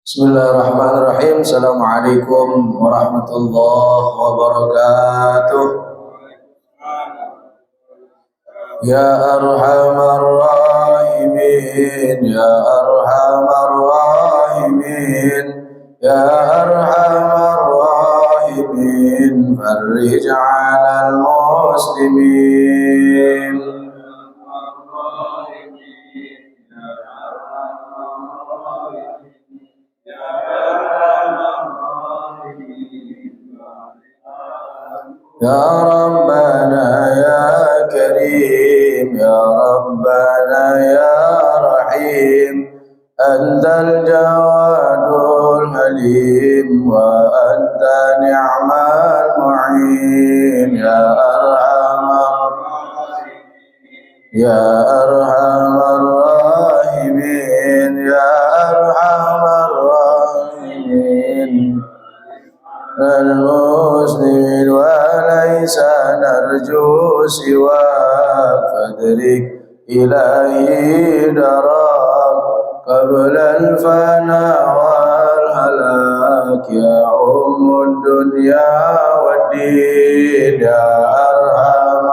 Bismillahirrahmanirrahim. Assalamualaikum warahmatullahi wabarakatuh. Ya arhamar rahimin, ya arhamar rahimin, ya arhamar rahimin, farrij 'alal muslimin. Ya Rabbana ya Karim, ya Rabbana ya Rahim, Antal Jawadul Halim wa anta ni'mal mu'in, ya Arhamar ya Arhamar Rahimin, ya Arhamar Rahimin. المسلمين وليس نرجو سواك فادرك إلهي دراك قبل الفناء والهلاك يا أم الدنيا والدين يا أرحم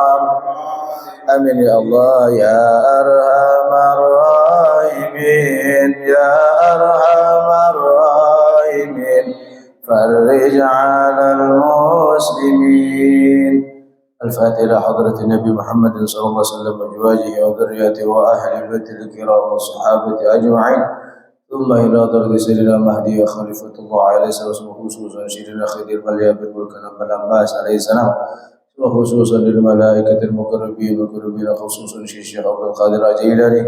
آمين يا الله يا أرحم الراحمين يا أرحم الراحمين فرج على المسلمين. الفاتحة إلى حضرة النبي محمد صلى الله عليه وسلم وأزواجه وذريته وأهل بيته الكرام والصحابة أجمعين، ثم إلى درب سيدنا مهدي خليفة الله عليه السلام، خصوصا سيدنا خدير مليابد والكلام العباس عليه السلام، وخصوصا للملائكة المقربين خصوصا الشيخ عبد القادر الجيلاني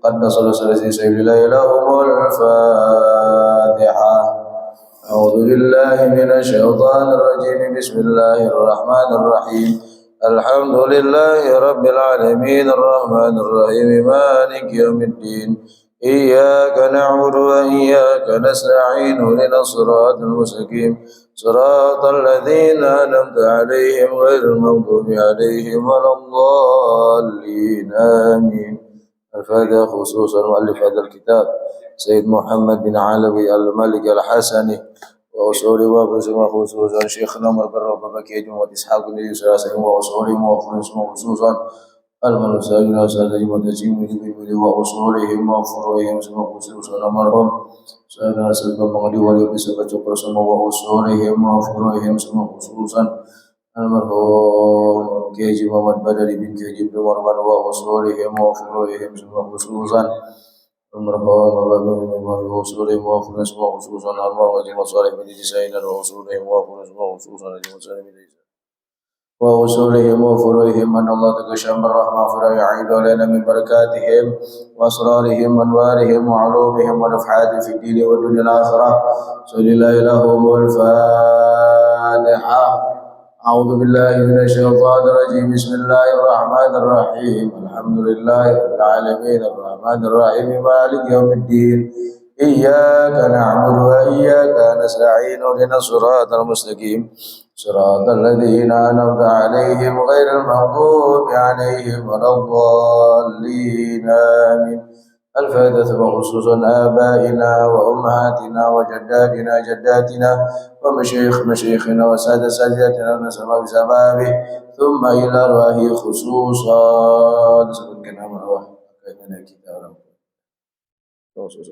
قدس سلسلة سيد لا إله إلا الفاتحة. أعوذ بالله من الشيطان الرجيم. بسم الله الرحمن الرحيم. الحمد لله رب العالمين الرحمن الرحيم مالك يوم الدين. إياك نعبد وإياك نستعين اهدنا الصراط المستقيم صراط الذين أنعمت عليهم غير المغضوب عليهم ولا الضالين آمين. الفاتحة. خصوصا مؤلف هذا الكتاب سيد محمد بن علوي الملك الحسني وأصول وابزم خصوصا شيخنا مربر وبكي جمعة إسحاق بن يوسف وأصولهم خصوصا المنساجين وسادة متجيم وأصولهم وفروعهم خصوصا مرهم سادة سلطة مغدي وليبسك شكر وأصولهم وفروعهم خصوصا المرحوم كيجي محمد بدر بن كيجي بن مرمان وأصولهم وفروعهم خصوصا المرحوم وأصولهم وفروعهم خصوصا المرحوم وصالح بن جسائنا وأصولهم وفروعهم خصوصا وأصولهم وفروعهم أن الله تكشف الرحمة فلا يعيد علينا من بركاتهم وأسرارهم وأنوارهم وعلومهم ونفحات في الدين والدنيا الآخرة. صلى الله إلههم الفاتحة. أعوذ بالله من الشيطان الرجيم. بسم الله الرحمن الرحيم. الحمد لله رب العالمين الرحمن الرحيم مالك يوم الدين. إياك نعبد وإياك نستعين اهدنا الصراط المستقيم صراط الذين أنعمت عليهم غير المغضوب عليهم ولا الضالين آمين. الفاتحة. وخصوصا آبائنا وأمهاتنا جداتنا ومشايخنا وسادة ساداتنا ونسمع بسبابه ثم إلى أرواحه خصوصا سبحانه وتعالى كأننا كتاب خصوصا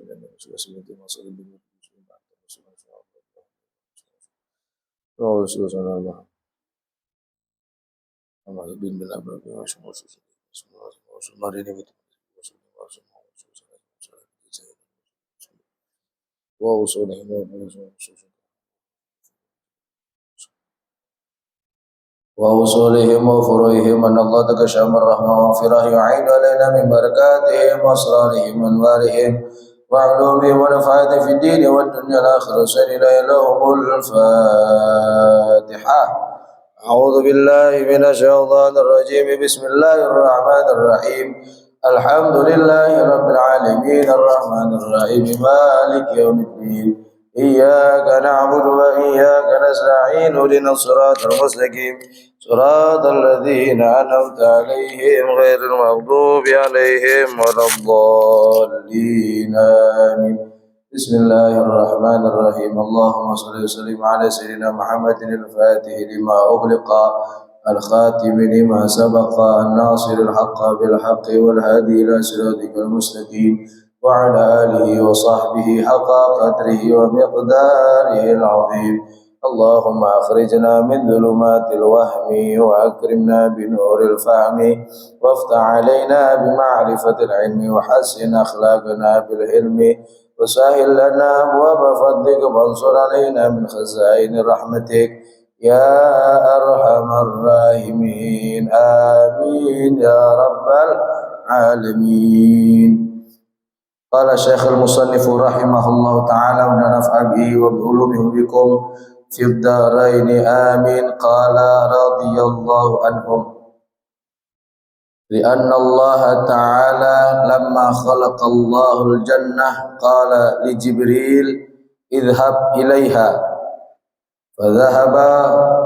وأصولهم وفروعهم أن الله تكشف الرحمة ومغفرة يعيد علينا من بركاتهم وأسرارهم وأنوارهم وعلومهم ونفعات في الدين والدنيا الآخرة. سنلا لهم الفاتحة. أعوذ بالله من الشيطان الرجيم. بسم الله الرحمن الرحيم. الحمد لله رب العالمين الرحمن الرحيم مالك يوم الدين. إياك نعبد وإياك نستعين اهدنا الصراط المستقيم صراط الذين أنعمت عليهم غير المغضوب عليهم ولا الضالين آمين. Bismillahirrahmanirrahim. Allahumma shalli wa sallim ala sayyidina Muhammadin al-Fatih lima ughliqa al-khatim lima sabaqa an-nasiril haqqa bil haqqi wal hadi ila siratikal mustaqim wa ala alihi wa sahbihi haqqa qadrihi wa miqdarihi al-azim. Allahumma akhrijna min dhulumatil wahmi wa akrimna bi nuril fahmi waftah alaina bi ma'rifatil ilmi wa hassin akhlaqana bil hilmi وسهل لنا أبواب فضلك وانصر علينا من خزائن رحمتك يا أرحم الراحمين آمين يا رب العالمين. قال الشيخ المصنف رحمه الله تعالى ونفع به وبعلومه بكم في الدارين آمين. قال رضي الله عنهم لأن الله تعالى لما خلق الله الجنة قال لجبريل اذهب إليها فذهب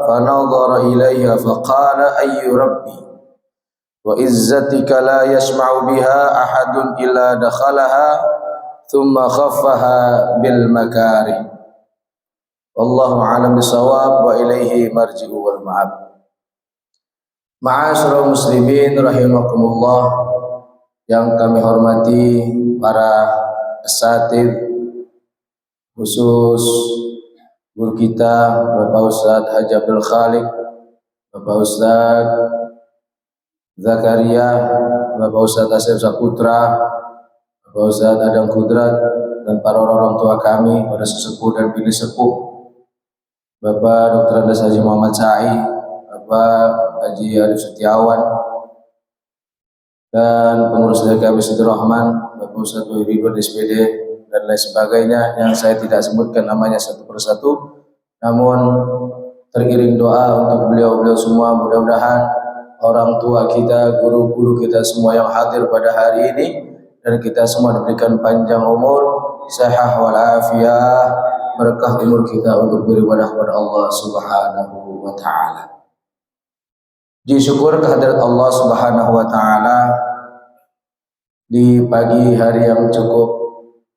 فنظر إليها فقال أي ربي وعزتك لا يسمع بها أحد إلا دخلها ثم خفها بالمكاره والله أعلم بالصواب وإليه مرجع والمآب. Ma'asyiral muslimin rahimakumullah, yang kami hormati para asatidz, khusus guru kita Bapak Ustadz Haji Abdul Khaliq, Bapak Ustadz Zakaria, Bapak Ustadz Asep Saputra, Bapak Ustadz Adam Kudrat, dan para orang tua kami, para sesepuh dan bini sepuh, Bapak Dr. Andes Haji Muhammad Sa'i, Bapak Haji Arif Setiawan, dan pengurus DKB Sidur Rahman, Bapak Ustadz Ridwan SPD, dan lain sebagainya yang saya tidak sebutkan namanya satu persatu, namun teriring doa untuk beliau-beliau semua. Mudah-mudahan orang tua kita, guru-guru kita semua yang hadir pada hari ini, dan kita semua diberikan panjang umur, sehat walafiat, berkah umur kita untuk beribadah kepada Allah Subhanahu wa Ta'ala. Puji syukur kehadirat Allah Subhanahu wa Ta'ala di pagi hari yang cukup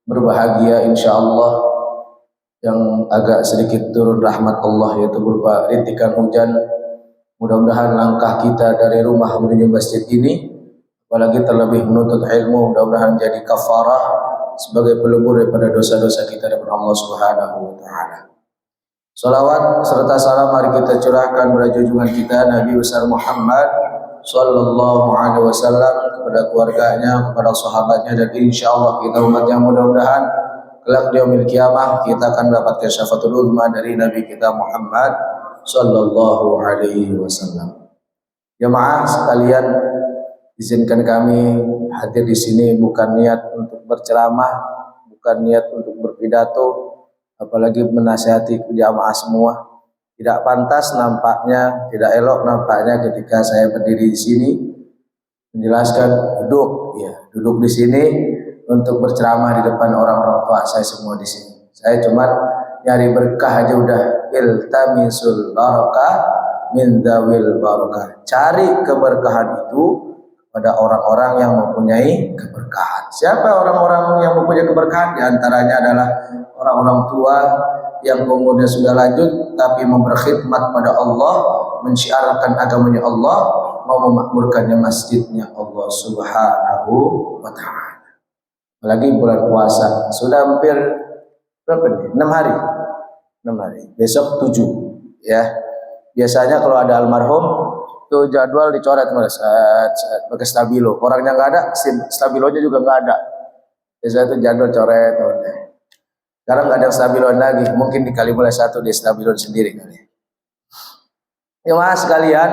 berbahagia, insya Allah, yang agak sedikit turun rahmat Allah, yaitu berupa rintikan hujan. Mudah-mudahan langkah kita dari rumah menuju masjid ini, apalagi terlebih menuntut ilmu, mudah-mudahan jadi kafarah sebagai pelebur daripada dosa-dosa kita daripada Allah Subhanahu wa Ta'ala. Salawat serta salam mari kita curahkan pada junjungan kita Nabi besar Muhammad sallallahu alaihi wasallam, kepada keluarganya, kepada sahabatnya, dan insyaallah kita umat yang mudah-mudahan kelak di yaumil kiamah kita akan mendapatkan syafaatul uzma dari Nabi kita Muhammad sallallahu alaihi wasallam. Jemaah sekalian, izinkan kami hadir di sini bukan niat untuk berceramah, bukan niat untuk berpidato, apalagi menasihati jamaah semua. Tidak pantas nampaknya, tidak elok nampaknya ketika saya berdiri di sini menjelaskan duduk di sini untuk berceramah di depan orang-orang tua saya semua di sini. Saya cuma nyari berkah aja udah. Iltamisul barakah min dzawil barakah. Cari keberkahan itu pada orang-orang yang mempunyai keberkahan. Siapa orang-orang yang mempunyai keberkahan? Di antaranya adalah orang-orang tua yang umurnya sudah lanjut tapi mau berkhidmat pada Allah, mensyiarkan agamanya Allah, mau memakmurkannya masjidnya Allah Subhanahu wa Ta'ala. Apalagi bulan puasa sudah hampir berapa nih? 6 hari. 6 hari. Besok 7 ya. Biasanya kalau ada almarhum tuh jadwal dicoret pakai stabilo. Orangnya nggak ada, stabilonya juga nggak ada. Biasanya tuh jadwal coret. Sekarang nggak ada stabilon lagi, mungkin dikali mulai 1 di stabilon sendiri kali. Ya mas sekalian,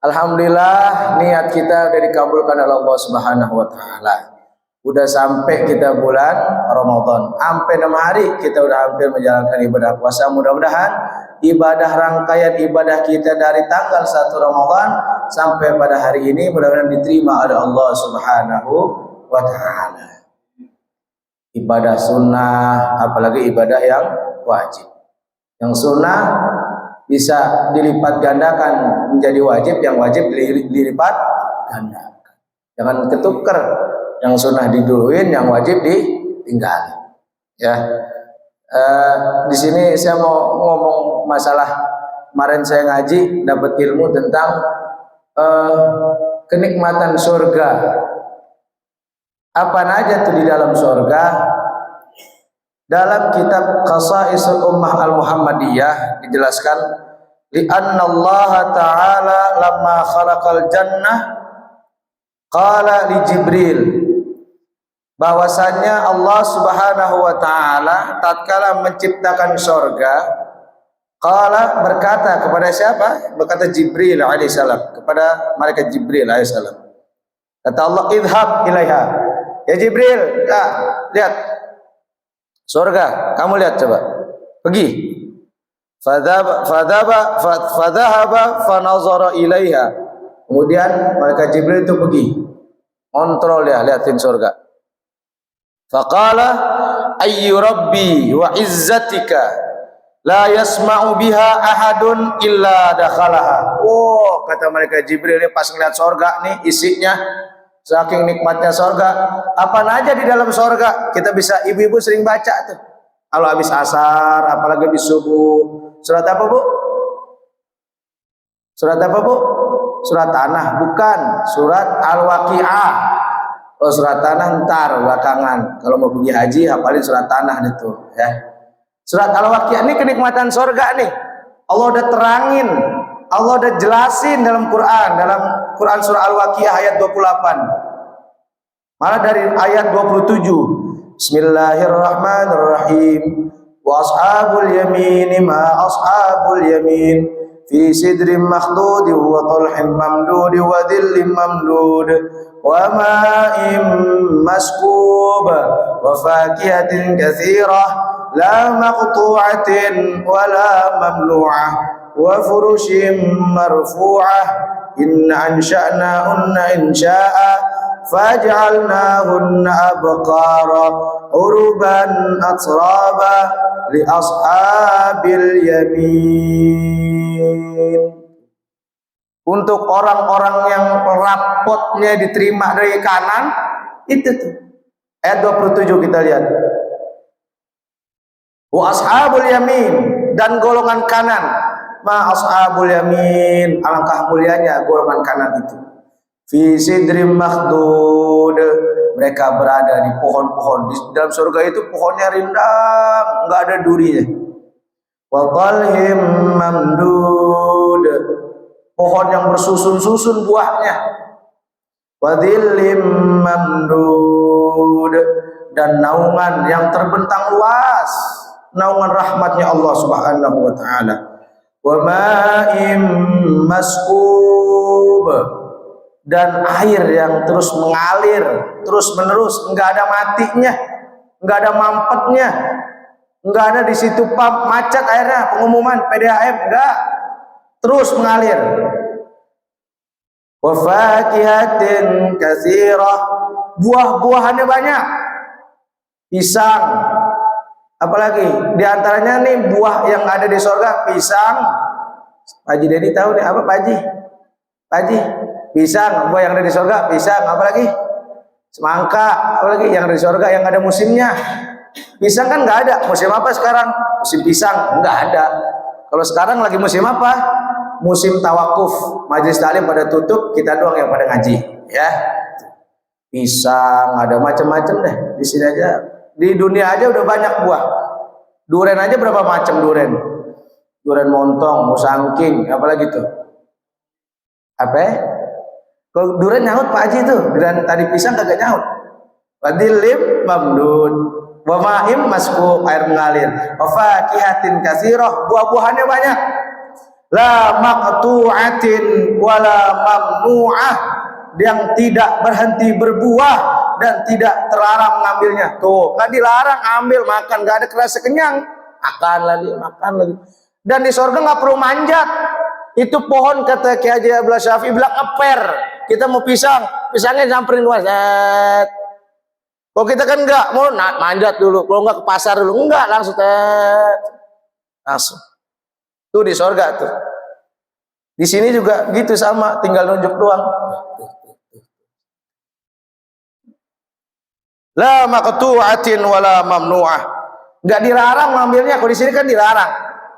alhamdulillah niat kita udah dikabulkan oleh Allah Subhanahu wa Ta'ala. Udah sampai kita bulan Ramadan, sampai 6 hari kita udah hampir menjalankan ibadah puasa. Mudah-mudahan ibadah rangkaian ibadah kita dari tanggal 1 Ramadan sampai pada hari ini mudah-mudahan diterima oleh Allah Subhanahu wa Ta'ala. Ibadah sunnah, apalagi ibadah yang wajib. Yang sunnah bisa dilipat gandakan menjadi wajib, yang wajib dilipat gandakan. Jangan ketuker, yang sunnah diduluin, yang wajib ditinggalin. Ya. Di sini saya mau ngomong masalah kemarin saya ngaji dapat ilmu tentang kenikmatan surga. Apa aja tuh di dalam surga? Dalam kitab Qasaisul Ummah Al-Muhammadiyah dijelaskan li'anna Allah Ta'ala lamma khalaqal jannah qala li Jibril, bahwasanya Allah Subhanahu wa taala tatkala menciptakan surga, qala berkata kepada siapa? Berkata Jibril alaihissalam kepada malaikat Jibril alaihissalam. Kata Allah, idhab ilaiha. Ya Jibril, lihat surga, kamu lihat coba. Pergi. Fadhahaba fanazara ilaiha. Kemudian malaikat Jibril itu pergi. Kontrol ya, lihatin surga. Faqala ayyu rabbi wa izzatika la yasma'u biha ahadun illa dakhalaha. Oh, kata malaikat Jibril pas ngeliat surga nih isinya, saking nikmatnya surga, apa aja di dalam surga. Kita bisa, ibu-ibu sering baca tuh kalau habis asar, apalagi habis subuh. Surat apa bu? Surat apa bu? Surat Tanah, bukan. Surat Al-Waqi'ah. Oh, surat Tanah ntar belakangan. Kalau mau pergi haji hafalin surat Tanah itu ya. Surat Al-Waqi'ah ini kenikmatan surga nih. Allah udah terangin, Allah udah jelasin dalam Quran surah Al-Waqi'ah ayat 28. Malah dari ayat 27. Bismillahirrahmanirrahim. Wa ashabul yamin ma ashabul yamin fi sidrin makhdud wa talhin mamdud wa dhillin mamdud wa ma'im maskub wa fakihatin katsirah la maqtu'atin wa la mamlu'ah wa furushin marfu'ah inna ansha'nahunna insha'a faj'alnahunna abqara uruban atraba li ashabil yamin. Untuk orang-orang yang rapotnya diterima dari kanan, itu tuh ayat 27 kita lihat. Wa ashabul yamin, dan golongan kanan. Ma ashabul yamin, alangkah mulianya golongan kanan itu. Fi sidrim makhdud, mereka berada di pohon-pohon. Di dalam surga itu pohonnya rindang, enggak ada durinya. Wa talhim mamdud, pohon yang bersusun-susun buahnya. Wa dhillim mamdud, dan naungan yang terbentang luas, naungan rahmatnya Allah Subhanahu wa taala. Wa ma'im maskub, dan air yang terus mengalir terus menerus, enggak ada matinya, enggak ada mampetnya, enggak ada di situ pump macet airnya, pengumuman PDAM, enggak, terus mengalir. Wa fakihatin katsirah, buah-buahannya banyak, pisang, apalagi di antaranya nih buah yang ada di surga, pisang. Pak Haji Dedi tahu nih apa Pak Haji? Pak Haji, pisang, buah yang ada di surga, pisang, apalagi? Semangka, apalagi yang ada di surga yang ada musimnya. Pisang kan nggak ada, musim apa sekarang? Musim pisang, nggak ada. Kalau sekarang lagi musim apa? Musim tawakuf, majelis taklim pada tutup, kita doang yang pada ngaji, ya. Pisang, ada macam-macam deh di sini aja. Di dunia aja udah banyak buah. Duren aja berapa macam duren? Duren montong, musangking, apalagi tuh? Apa? Kalau duren nyaut Pak Haji tuh, dan tadi pisang kagak nyaut. Wadillim mamdud, wa ma'im masku, air mengalir. Wa fakihatin katsirah, buah-buahannya banyak. La maqtu'atin wala mamnu'ah, yang tidak berhenti berbuah dan tidak terlarang mengambilnya. Tuh, nggak dilarang ambil, makan, nggak ada kerasa kenyang, makan lagi. Dan di surga nggak perlu manjat. Itu pohon, kata Kiai Haji Abdullah Syafi'i bilang ngeper. Kita mau pisang, pisangnya samperin luas. Kalau kita kan enggak, mau manjat dulu, kalau enggak ke pasar dulu, enggak, langsung langsung. Tuh di surga tuh. Di sini juga gitu sama, tinggal nunjuk doang. La maqtu'atin wala mamnu'ah. Nggak dilarang mengambilnya, kalau di sini kan dilarang.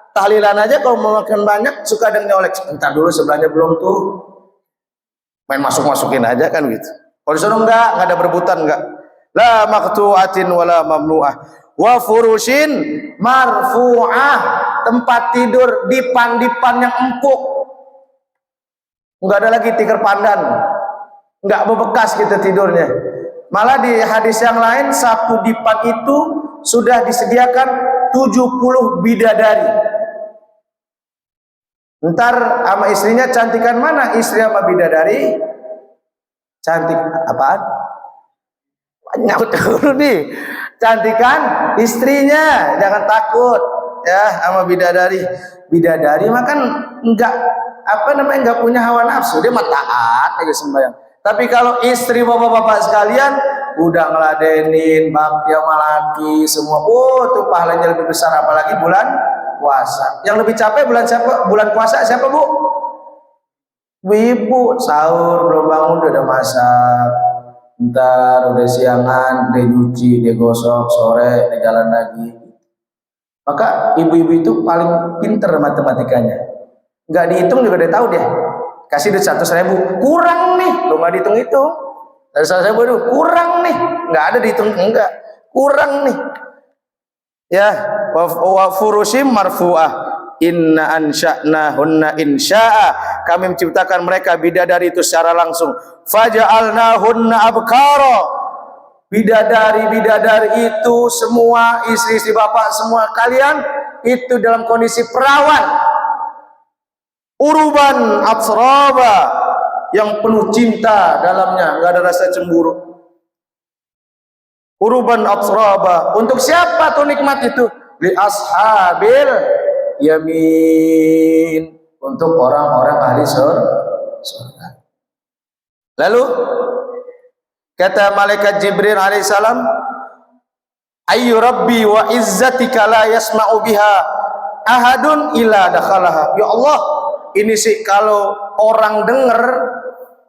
Tahlilan aja kalau mau makan banyak suka ada nyolek. Entar dulu sebelahnya belum tuh. Main masuk-masukin aja kan gitu. Kalau di sana enggak ada berebutan enggak. La maqtu'atin wala mamnu'ah. Wa furushin marfu'ah. Tempat tidur dipan-dipan yang empuk. Enggak ada lagi tikar pandan. Enggak bebekas kita tidurnya. Malah di hadis yang lain satu dipan itu sudah disediakan 70 bidadari. Ntar sama istrinya cantikan mana? Istri sama bidadari cantik apaan? Nyaut dulu nih. Cantikan istrinya, jangan takut ya sama bidadari. Bidadari mah kan enggak enggak punya hawa nafsu, dia mah taat aja sembahyang. Tapi kalau istri bapak-bapak sekalian udah ngeladenin bakti sama laki semua, tuh pahalanya lebih besar, apalagi bulan puasa. Yang lebih capek bulan siapa? Bulan puasa siapa, Bu? Ibu sahur belum bangun udah masak. Ntar udah siangan, dia nyuci, dia gosok, sore dia jalan lagi. Maka ibu-ibu itu paling pinter matematikanya. Nggak dihitung juga dia tahu dia. Kasih duit 100.000, kurang nih, belum ada dihitung-hitung. Dari 100.000 itu kurang nih, nggak ada dihitung, enggak, kurang nih. Ya, wa furushim marfu'ah. Inna ansha'nahunna insya'a. Kami menciptakan mereka bidadari itu secara langsung. Faja'alnahunna abkara. Bidadari-bidadari itu semua, istri-istri bapak semua kalian itu dalam kondisi perawan. Uruban atsraba, yang penuh cinta dalamnya, nggak ada rasa cemburu. Uruban atsraba, untuk siapa tuh nikmat itu? Li ashabil yamin, untuk orang-orang ahli surga. Lalu kata malaikat Jibril alaihissalam, ayyu rabbi wa izzatika la yasma'u biha ahadun illa dakhalaha. Ya Allah, ini sih kalau orang dengar,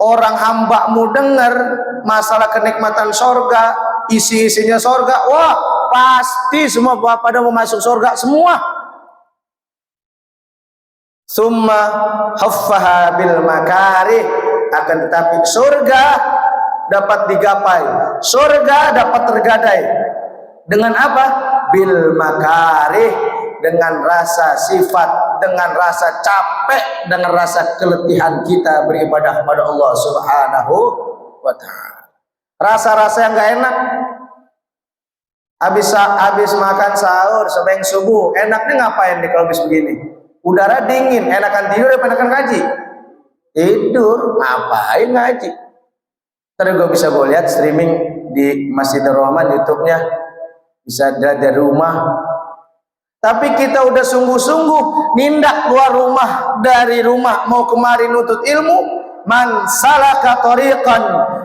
orang hambamu dengar masalah kenikmatan sorga, isi-isinya sorga, wah pasti semua pada mau masuk sorga semua. Summa haffaha bil makarih, akan tetapi surga dapat digapai, surga dapat tergadai dengan apa? Bil makarih, dengan rasa sifat, dengan rasa capek, dengan rasa keletihan kita beribadah kepada Allah Subhanahu wa ta'ala. Rasa-rasa yang gak enak. Habis makan sahur, sebelum subuh, enaknya ngapain nih kalau habis begini? Udara dingin, enakan tidur apa enakan ngaji? Tidur, ngapain ngaji? Terus gue bisa lihat streaming di Masjidil Rahman YouTube-nya, bisa dari rumah. Tapi kita udah sungguh-sungguh nindak keluar rumah, dari rumah mau kemari nutut ilmu. Man salaka tariqan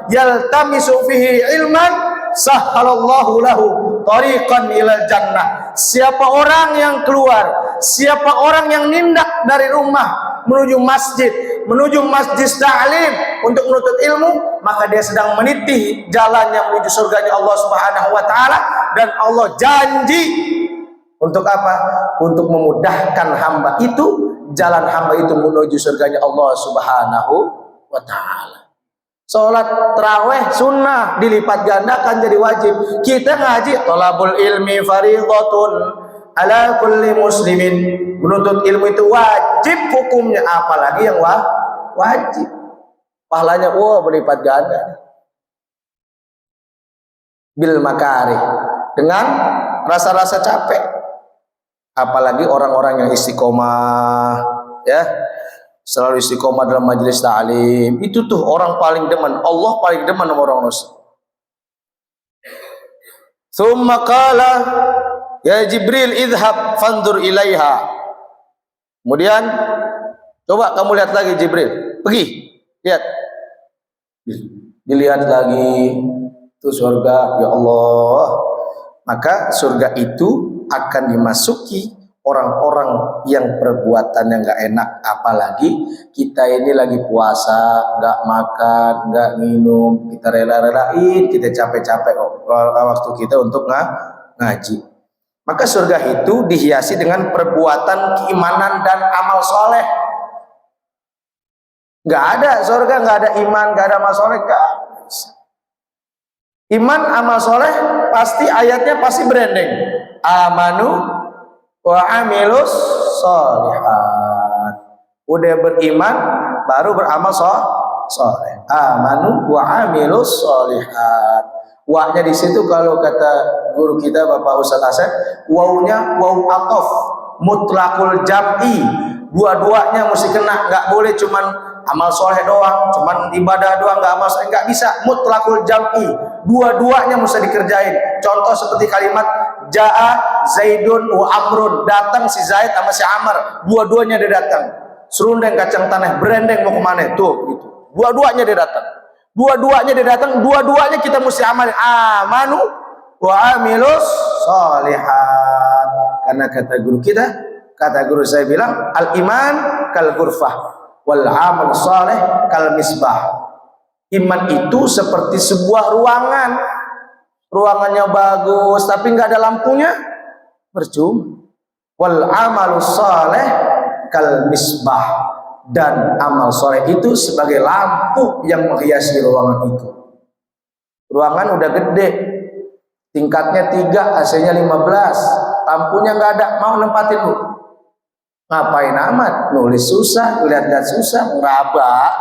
yaltamisu fihi ilman sahhalallahu lahu tariqan ilal jannah. Siapa orang yang keluar, siapa orang yang nindak dari rumah menuju masjid ta'lim untuk menuntut ilmu, maka dia sedang meniti jalan yang menuju surganya Allah Subhanahu wa ta'ala. Dan Allah janji untuk apa? Untuk memudahkan hamba itu, jalan hamba itu menuju surganya Allah Subhanahu wa ta'ala. Sholat tarawih sunnah dilipat gandakan jadi wajib. Kita ngaji, thalabul ilmi fardhatun ala kulli muslimin. Menuntut ilmu itu wajib hukumnya, apalagi yang wajib. Pahalanya berlipat ganda. Bil makarih, dengan rasa-rasa capek. Apalagi orang-orang yang istiqomah, ya, selalu istiqomah dalam majelis ta'lim, itu tuh orang paling demen, Allah paling demen sama orang Rasul. Tsumma qala ya Jibril idhab fandur ilaiha. Kemudian coba kamu lihat lagi, Jibril, pergi lihat, dilihat lagi itu surga, ya Allah. Maka surga itu akan dimasuki orang-orang yang perbuatannya nggak enak. Apalagi kita ini lagi puasa, nggak makan, nggak minum, kita rela-relain, kita capek-capek waktu kita untuk ngaji. Maka surga itu dihiasi dengan perbuatan keimanan dan amal soleh. Gak ada surga, gak ada iman, gak ada amal soleh, gak bisa. Iman, amal soleh pasti ayatnya pasti berendeng. Amanu wa amilus sholihat. Udah beriman baru beramal soleh. Amanu wa amilus sholihat. Wa'nya di situ kalau kata guru kita Bapak Ustadz Asep, wawunya waw atof mutlakul jam'i. Dua-duanya mesti kena, nggak boleh cuman amal soleh doang, cuman ibadah doang, nggak amal soleh, nggak bisa. Mutlakul jam'i, dua-duanya mesti dikerjain. Contoh seperti kalimat Ja'a Zaidun wa Amrun, datang si Zaid sama si Amr, dua-duanya dia datang. Serundeng kacang tanah, berendeng mau kemana tuh gitu. Dua-duanya dia datang. Dua-duanya kita mesti amal. Amanu wa amilus sholihat. Karena kata guru saya bilang, al iman kal ghurfah wal amal sholih kal misbah. Iman itu seperti sebuah ruangan. Ruangannya bagus tapi nggak ada lampunya, percuma. Wal amal sholih kal misbah. Dan amal soleh itu sebagai lampu yang menghiasi ruangan itu. Ruangan udah gede, tingkatnya 3, AC-nya 15, lampunya nggak ada, mau nempatin lu? Ngapain amat? Nulis susah, lihat-lihat susah, ngeraba.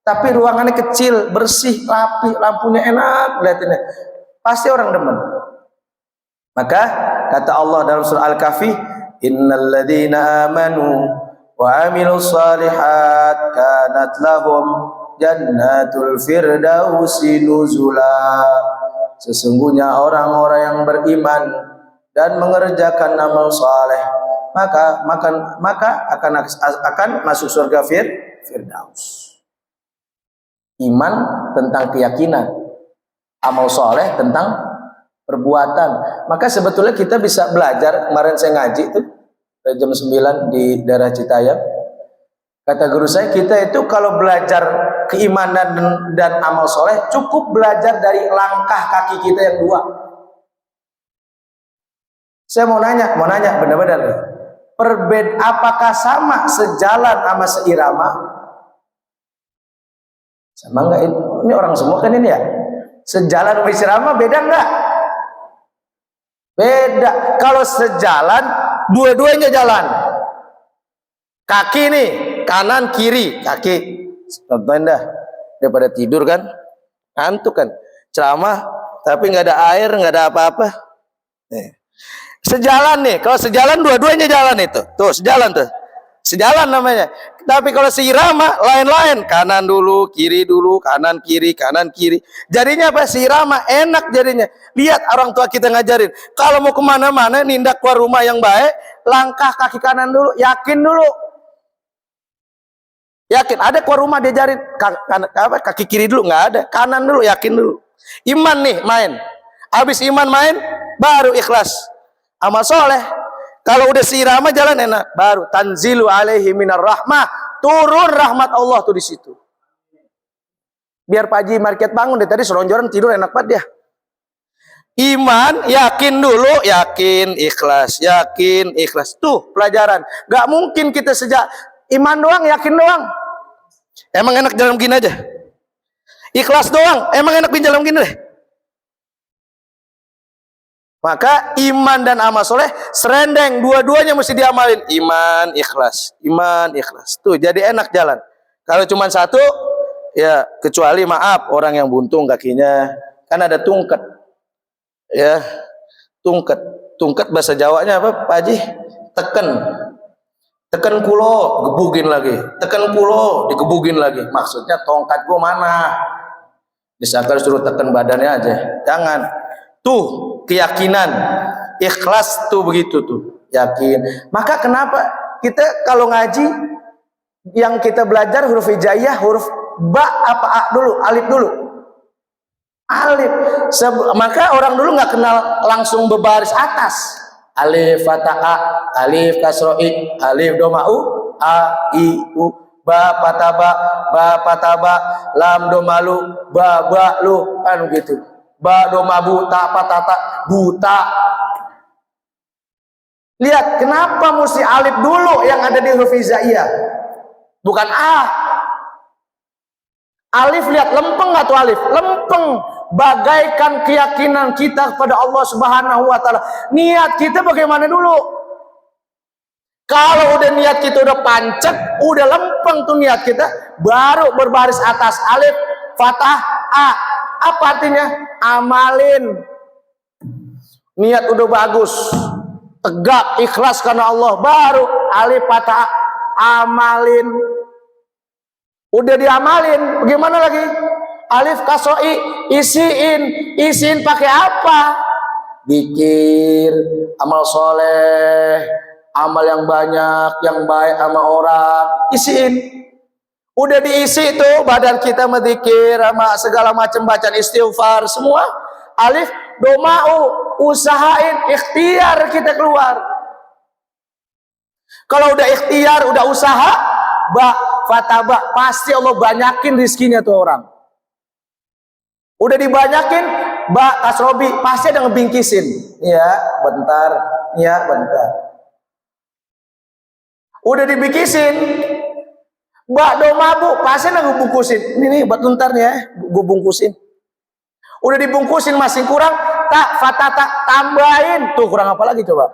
Tapi ruangannya kecil, bersih, rapi, lampunya enak, lihatinnya. Pasti orang demen. Maka kata Allah dalam surah Al-Kahfi, innal ladzina amanu wa amilus shalihat kanat lahum jannatul firdausi nuzula. Sesungguhnya orang-orang yang beriman dan mengerjakan amal saleh maka akan masuk surga firdaus. Iman tentang keyakinan, amal saleh tentang perbuatan. Maka sebetulnya kita bisa belajar, kemarin saya ngaji itu jam 9 di daerah Citayam. Kata guru saya, kita itu kalau belajar keimanan dan amal soleh cukup belajar dari langkah kaki kita yang 2. Saya mau nanya benar-benar, apakah sama sejalan sama seirama? Sama enggak? Ini orang semua kan ini ya. Sejalan sama seirama beda enggak? Beda. Kalau sejalan, dua-duanya jalan. Kaki nih, kanan kiri, kaki. Contohin dah, daripada tidur kan, ngantuk kan, ceramah tapi nggak ada air, nggak ada apa-apa. Sejalan nih, kalau sejalan dua-duanya jalan itu, tuh sejalan tuh, sejalan namanya. Tapi kalau seirama lain-lain, kanan dulu, kanan kiri. Jadinya apa? Seirama enak jadinya. Lihat orang tua kita ngajarin, kalau mau kemana-mana, nindak keluar rumah yang baik, langkah kaki kanan dulu, yakin dulu. Yakin, ada keluar rumah diajarin kaki kiri dulu, nggak ada, kanan dulu, yakin dulu. Iman nih main, habis iman main, baru ikhlas. Amal soleh, kalau udah seirama jalan enak, baru tanzilu alaihi minar rahmah, turun rahmat Allah tuh di situ. Biar Pak Haji Market bangun deh tadi selonjoran tidur enak banget dia. Iman, yakin dulu, yakin, ikhlas. Tuh pelajaran. Gak mungkin kita sejak iman doang, yakin doang. Emang enak jalan gini aja. Ikhlas doang, emang enak jalan gini deh. Maka iman dan amal soleh serendeng, dua-duanya mesti diamalin. Iman, ikhlas. Tuh jadi enak jalan. Kalau cuma satu, ya kecuali maaf orang yang buntung kakinya, kan ada tungket. Ya, tungket bahasa Jawanya apa Pak Haji? Teken kulo, gebugin lagi. Teken kulo, digebugin lagi. Maksudnya tongkat gua mana? Disangka suruh teken badannya aja. Jangan. Tuh keyakinan, ikhlas tuh begitu tuh, yakin. Maka kenapa kita kalau ngaji yang kita belajar huruf hijaiyah, huruf ba apa a dulu, alif dulu. Alif. Maka orang dulu nggak kenal langsung berbaris atas. Alif fatha a, alif kasro i, alif doma u, a i u, ba pataba, lam doma lu, ba lu, kan gitu. Ba doma buta patata buta. Lihat, kenapa mesti alif dulu yang ada di huruf hijaiyah, bukan a. Alif, lihat lempeng nggak tuh alif? Lempeng, bagaikan keyakinan kita kepada Allah Subhanahu wa taala. Niat kita bagaimana dulu? Kalau udah niat kita udah pancet, udah lempeng tuh niat kita, baru berbaris atas alif fathah a. Apa artinya? Amalin. Niat udah bagus, tegak, ikhlas karena Allah, baru alif fathah amalin. Udah diamalin, bagaimana lagi? Alif kasoi, isiin pakai apa? Zikir, amal soleh, amal yang banyak, yang baik sama orang, isiin. Udah diisi tuh badan kita medzikir sama segala macam bacaan istighfar semua. Alif domau, usahain, ikhtiar kita keluar. Kalau udah ikhtiar, udah usaha, fataba, pasti Allah banyakin rizkinya tuh orang. Udah dibanyakin, kasrobi, pasti ada ngebingkisin. Ya, bentar, ya, bentar. Udah dibingkisin, domabu, pasti ada ngebungkusin. Ini bentar nih ya, gue bungkusin. Udah dibungkusin masih kurang, fatata, tambahin. Tuh kurang apa lagi coba?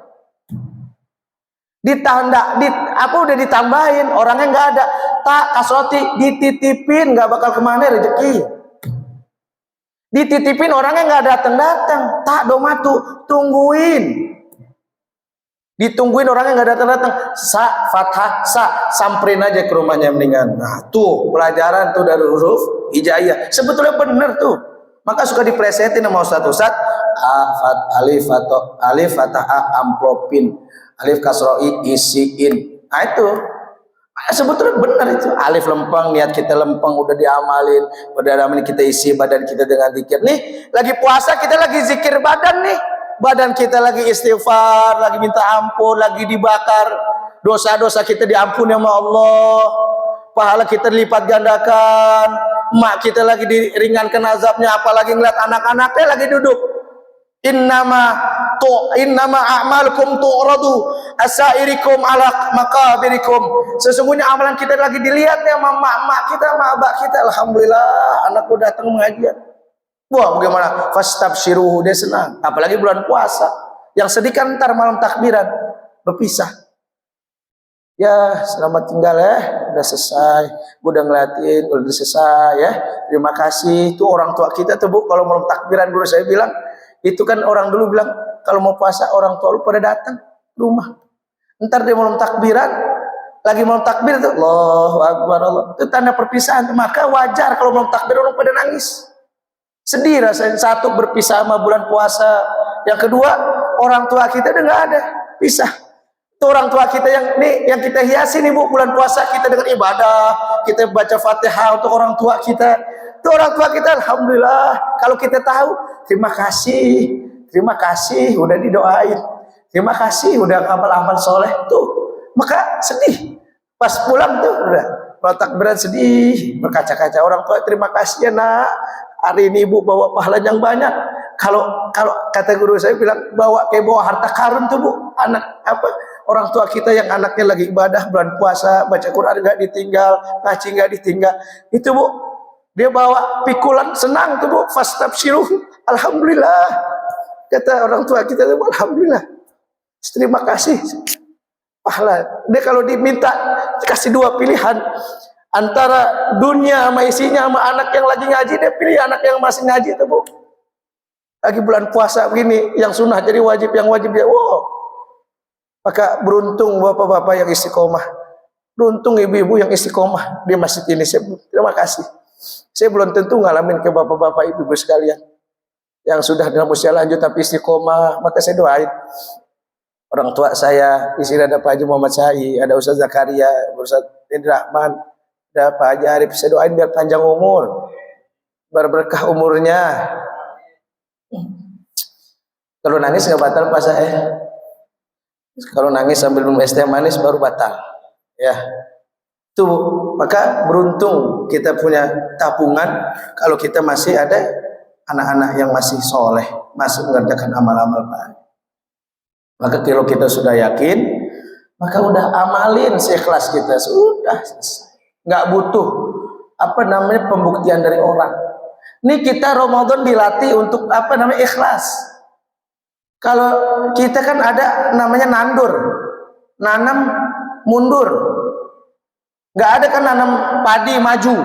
Udah ditambahin, orangnya nggak ada. Kasroti, dititipin, nggak bakal kemana rezeki. Dititipin, orangnya nggak datang. Domatu, tungguin. Ditungguin, orangnya nggak datang. Fathah, samperin aja ke rumahnya mendingan. Nah tuh pelajaran tuh dari huruf hijaiyah. Sebetulnya bener tuh. Maka suka dipresetin sama Ustaz. Alif fathah amplopin, alif kasroi isiin. Nah itu sebetulnya benar itu. Alif lempeng, niat kita lempeng, udah diamalin, kita isi badan kita dengan zikir. Nih lagi puasa, kita lagi zikir badan nih, badan kita lagi istighfar, lagi minta ampun, lagi dibakar, dosa-dosa kita diampuni sama Allah, pahala kita dilipat gandakan, mak kita lagi diringankan azabnya, apalagi ngeliat anak-anaknya lagi duduk. Innama a'malukum tu'radu asairikum ala makabirikum. Sesungguhnya amalan kita lagi dilihat nih sama mak kita, sama abah kita. Alhamdulillah anakku datang mengajian. Wah bagaimana? Fastabshiruhu, dia senang. Apalagi bulan puasa. Yang sedih kan ntar malam takbiran berpisah. Ya selamat tinggal ya, udah selesai, udah ngeliatin, udah selesai ya. Terima kasih. Itu orang tua kita tuh Bu, kalau malam takbiran dulu saya bilang, itu kan orang dulu bilang kalau mau puasa orang tua lu pada datang rumah. Ntar dia malam takbiran, lagi malam takbir tuh, Allahu Akbar, Allah. Itu tanda perpisahan. Maka wajar kalau malam takbir orang pada nangis. Sedih rasanya. Satu, berpisah sama bulan puasa. Yang kedua, orang tua kita udah nggak ada, pisah. Itu orang tua kita yang kita hiasi nih Bu, bulan puasa kita dengan ibadah, kita baca Fatihah untuk orang tua kita. Itu orang tua kita, alhamdulillah. Kalau kita tahu, terima kasih udah didoain, terima kasih udah amal-amal soleh tuh. Maka sedih pas pulang tuh udah takbiran sedih, berkaca-kaca orang tua. Terima kasih ya nak, hari ini ibu bawa pahala yang banyak. Kalau kata guru saya bilang bawa harta karun tuh Bu, orang tua kita yang anaknya lagi ibadah bulan puasa, baca Quran nggak ditinggal, ngaji nggak ditinggal, itu Bu, dia bawa pikulan, senang tuh Bu. Fastabshiruh, alhamdulillah, kata orang tua kita tuh, alhamdulillah, terima kasih pahala. Dia kalau diminta kasih dua pilihan antara dunia sama isinya sama anak yang lagi ngaji, dia pilih anak yang masih ngaji tuh Bu. Lagi bulan puasa begini, yang sunnah jadi wajib, yang wajib dia, wow. Maka beruntung bapak-bapak yang istiqomah, beruntung ibu-ibu yang istiqomah di masjid ini. Terima kasih. Saya belum tentu ngalamin ke bapak-bapak ibu-ibu sekalian yang sudah dalam usia lanjut tapi istiqomah. Maka saya doain orang tua saya, di sini ada Pak Haji Muhammad Syai, ada Ustaz Zakaria, Ustaz Indra Rahman, ada Pak Haji Arif. Saya doain biar panjang umur, berberkah umurnya. Kalau nangis nggak batal puasa Kalau nangis sambil minum es teh manis baru batal. Ya. Tuh, maka beruntung kita punya tabungan kalau kita masih ada anak-anak yang masih soleh, masih mengerjakan amal-amal baik. Maka kalau kita sudah yakin, maka udah amalin seikhlas kita, sudah selesai. Nggak butuh pembuktian dari orang. Ini kita Ramadan dilatih untuk ikhlas. Kalau kita kan ada namanya nandur, nanam mundur. Nggak ada kan nanam padi maju.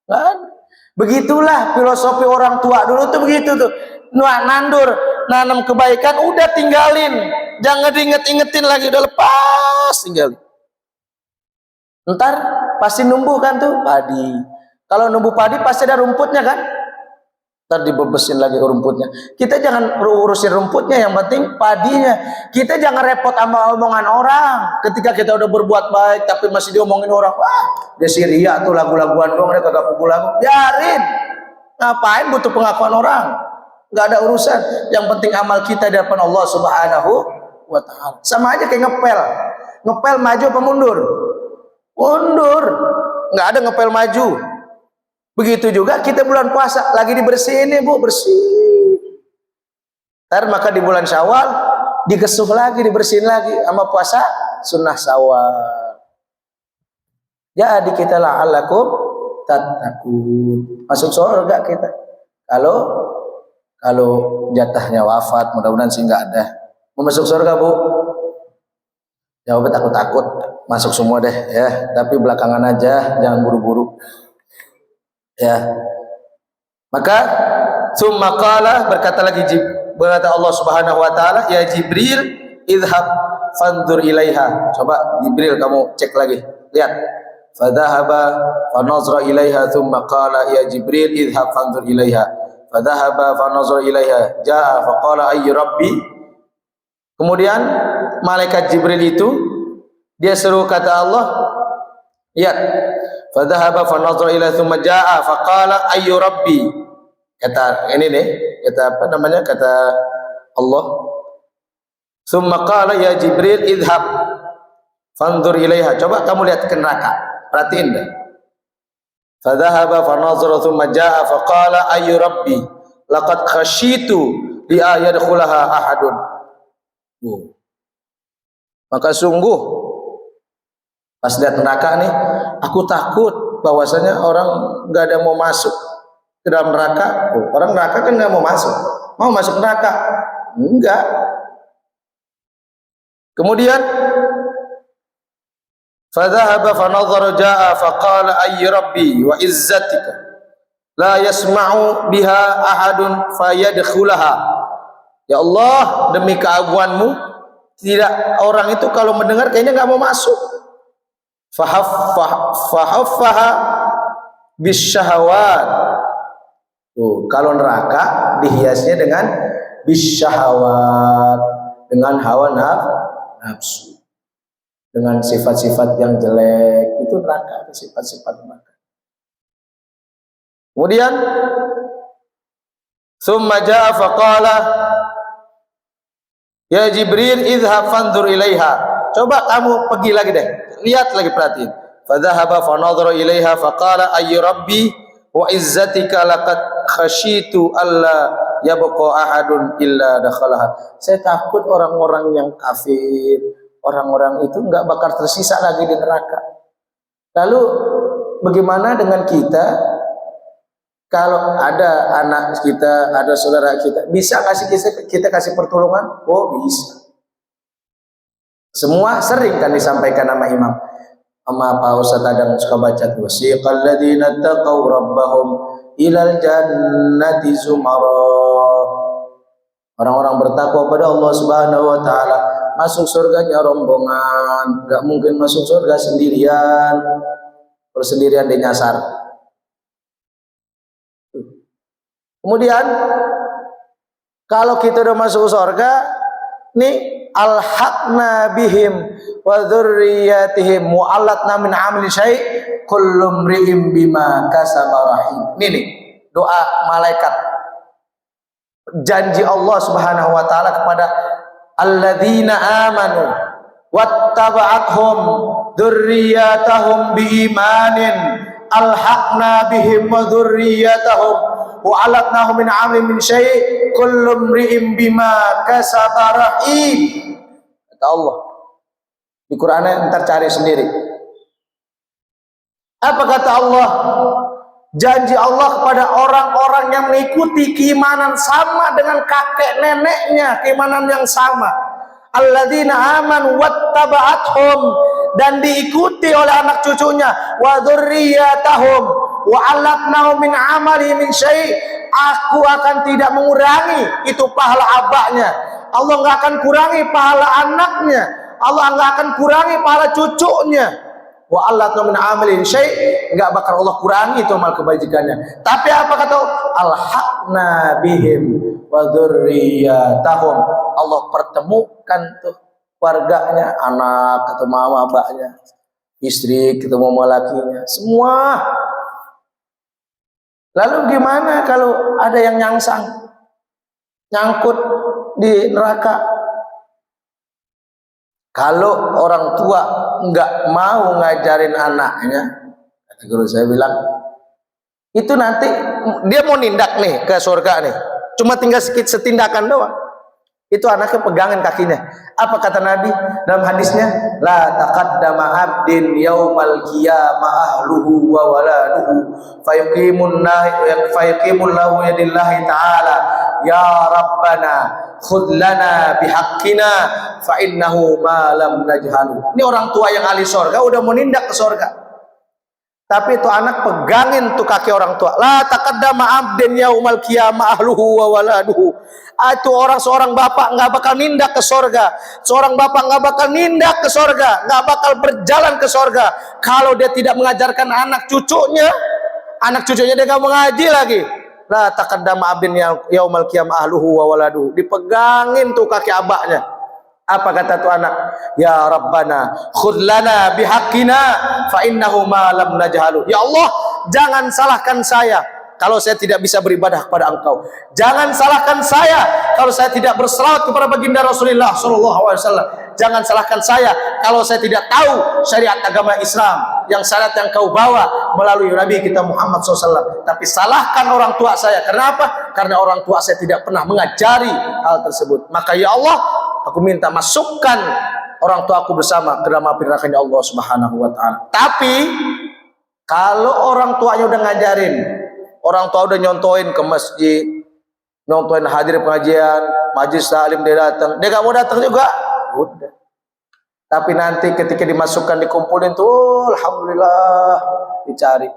Nggak ada. Begitulah filosofi orang tua dulu tuh begitu tuh. Nandur, nanam kebaikan, udah tinggalin. Jangan diinget-ingetin lagi, udah lepas, tinggalin. Ntar pasti numbuh kan tuh padi. Kalau numbuh padi pasti ada rumputnya kan? Ntar dibebesin lagi rumputnya. Kita jangan urusin rumputnya, yang penting padinya. Kita jangan repot sama omongan orang. Ketika kita udah berbuat baik tapi masih diomongin orang, wah dia Syria tuh lagu-laguan doang, dia kagak pukul lagu. Biarin. Ngapain butuh pengakuan orang? Nggak ada urusan. Yang penting amal kita di hadapan Allah Subhanahu wa Ta'ala. Sama aja kayak ngepel. Ngepel maju apa mundur? Mundur. Nggak ada ngepel maju. Begitu juga kita bulan puasa lagi dibersihin nih Bu, bersih. Ntar maka di bulan Syawal digesuh lagi, dibersihin lagi sama puasa sunnah Syawal. Jadi kita la'allakum tattaqun. Masuk surga kita. Kalau jatahnya wafat, mudah-mudahan sih nggak ada. Mau masuk surga Bu? Jawabnya takut-takut. Masuk semua deh ya, tapi belakangan aja, jangan buru-buru. Ya, maka summa qala, berkata Allah Subhanahu wa Ta'ala, ya Jibril idhab fanzur ilaiha. Coba Jibril kamu cek lagi, lihat. Fadhahaba fanazara ilaiha thumma qala ya Jibril idhab fanzur ilaiha. Fadhahaba fanazara ilaiha jaa faqala ayy rabbi. Kemudian malaikat Jibril itu dia seru, kata Allah, lihat. Fadhahaba fanazara ilaiha thumma jaa faqala ayy rabbi. Kata ini nih, kata Allah. Thumma qala ya Jibril idhab fanzur ilaiha. Coba kamu lihat ke neraka, perhatiin deh. Fadhahaba fanazara thumma jaa faqala ayy rabbi laqad khasyitu li ayadkhulaha ahadun. Maka sungguh pas lihat neraka nih, aku takut bahwasanya orang nggak ada yang mau masuk ke dalam neraka. Orang neraka kan nggak mau masuk neraka, enggak. Kemudian fadhahaba fanadhara jaa faqala ayy rabbi wa izzatika la yasma'u biha ahadun fayadkhulaha. Ya Allah, demi keagunganmu, tidak orang itu kalau mendengar kayaknya nggak mau masuk. Fahaffaha bisyahawat. Tuh, kalau neraka dihiasnya dengan bisyahawat, dengan hawa nafsu, dengan sifat-sifat yang jelek. Itu neraka, sifat-sifat neraka. Kemudian summa jaa faqala ya Jibril idhab fanzur ilaiha. Coba kamu pergi lagi deh, lihat lagi, perhatiin. Fadhahaba fanadhara ilaiha faqala ayy rabbi wa izzatika laqad khasyitu alla yabqa ahadun illa dakhalaha. Saya takut orang-orang yang kafir, orang-orang itu enggak bakal tersisa lagi di neraka. Lalu bagaimana dengan kita? Kalau ada anak kita, ada saudara kita, bisa kasih kita kasih pertolongan? Oh bisa. Semua sering kan disampaikan sama imam, sama Pak Ustadz Adang suka baca tuh. Wasiqal ladzina taqaw rabbahum ilal jannati zumara. Orang-orang bertakwa pada Allah Subhanahu wa Ta'ala masuk surganya rombongan. Gak mungkin masuk surga sendirian. Kalau sendirian dinyasar. Kemudian kalau kita udah masuk surga, nih alhaqna bihim wa dzurriyyatihim mu'allatna min amali syai' kullu mri'in bima kasaba rahim. Ini nih doa malaikat, janji Allah Subhanahu wa Ta'ala kepada alladzina amanu wattaba'athum dzurriyyatahum biimanin alhaqna bihim wa dzurriyyatahum wa alatnahu min amri min syai' kullu imri'in bima kasaba rahim. Kata Allah di Qur'annya, ntar cari sendiri. Apa kata Allah? Janji Allah kepada orang-orang yang mengikuti keimanan sama dengan kakek neneknya, keimanan yang sama. Alladzina amanu wattaba'athum, dan diikuti oleh anak cucunya, wa dzurriyyatahum wa alatnahu min amali min syai'. Aku akan tidak mengurangi itu pahala abahnya. Allah enggak akan kurangi pahala anaknya. Allah enggak akan kurangi pahala cucunya. Wa alatnahu min amali min syai', enggak bakal Allah kurangi itu amal kebajikannya. Tapi apa kata alhaqna bihim wa dzurriyyatahum, Allah pertemukan tuh keluarganya, anak ketemu mama abahnya, istri ketemu sama lakinya, semua. Lalu gimana kalau ada yang nyangsang, nyangkut di neraka? Kalau orang tua nggak mau ngajarin anaknya, kata guru saya bilang, itu nanti dia mau nindak nih ke surga nih, cuma tinggal setindakan doang. Itu anaknya pegangin kakinya. Apa kata Nabi dalam hadisnya? La taqaddama abdin yaumal qiyamah ahluhu wa waladuhu fayuqimun lahu yadillahi ta'ala ya rabbana khudh lana bihaqqina fa innahu ma lam najhalu. Ini orang tua yang ahli surga udah mau nindak ke surga. Tapi itu anak pegangin tuh kaki orang tua. La taqaddama abdin yaumal qiyamah ahluhu wa waladuhu. Itu seorang bapak nggak bakal nindak ke sorga. Seorang bapak nggak bakal nindak ke sorga, nggak bakal berjalan ke sorga kalau dia tidak mengajarkan anak cucunya dia nggak mengaji lagi. La taqaddama abdin yaumal qiyamah ahluhu wa waladuhu. Dipegangin tuh kaki abahnya. Apa kata tuh anak? Ya Rabbana khudh lana bihaqqina fa innahu ma lam najhalu. Ya Allah, jangan salahkan saya kalau saya tidak bisa beribadah kepada Engkau. Jangan salahkan saya kalau saya tidak berselawat kepada baginda Rasulullah SAW. Jangan salahkan saya kalau saya tidak tahu syariat agama Islam, yang syariat yang kau bawa melalui Nabi kita Muhammad SAW. Tapi salahkan orang tua saya. Kenapa? Karena orang tua saya tidak pernah mengajari hal tersebut. Maka ya Allah, aku minta masukkan orang tua aku bersama ke dalam api nerakanya Allah Subhanahu wa Ta'ala. Tapi kalau orang tuanya udah ngajarin, orang tua udah nyontoin ke masjid, nyontoin hadir pengajian, majelis taklim dia datang, dia gak mau datang juga, udah. Tapi nanti ketika dimasukkan, dikumpulin tuh, alhamdulillah, dicari,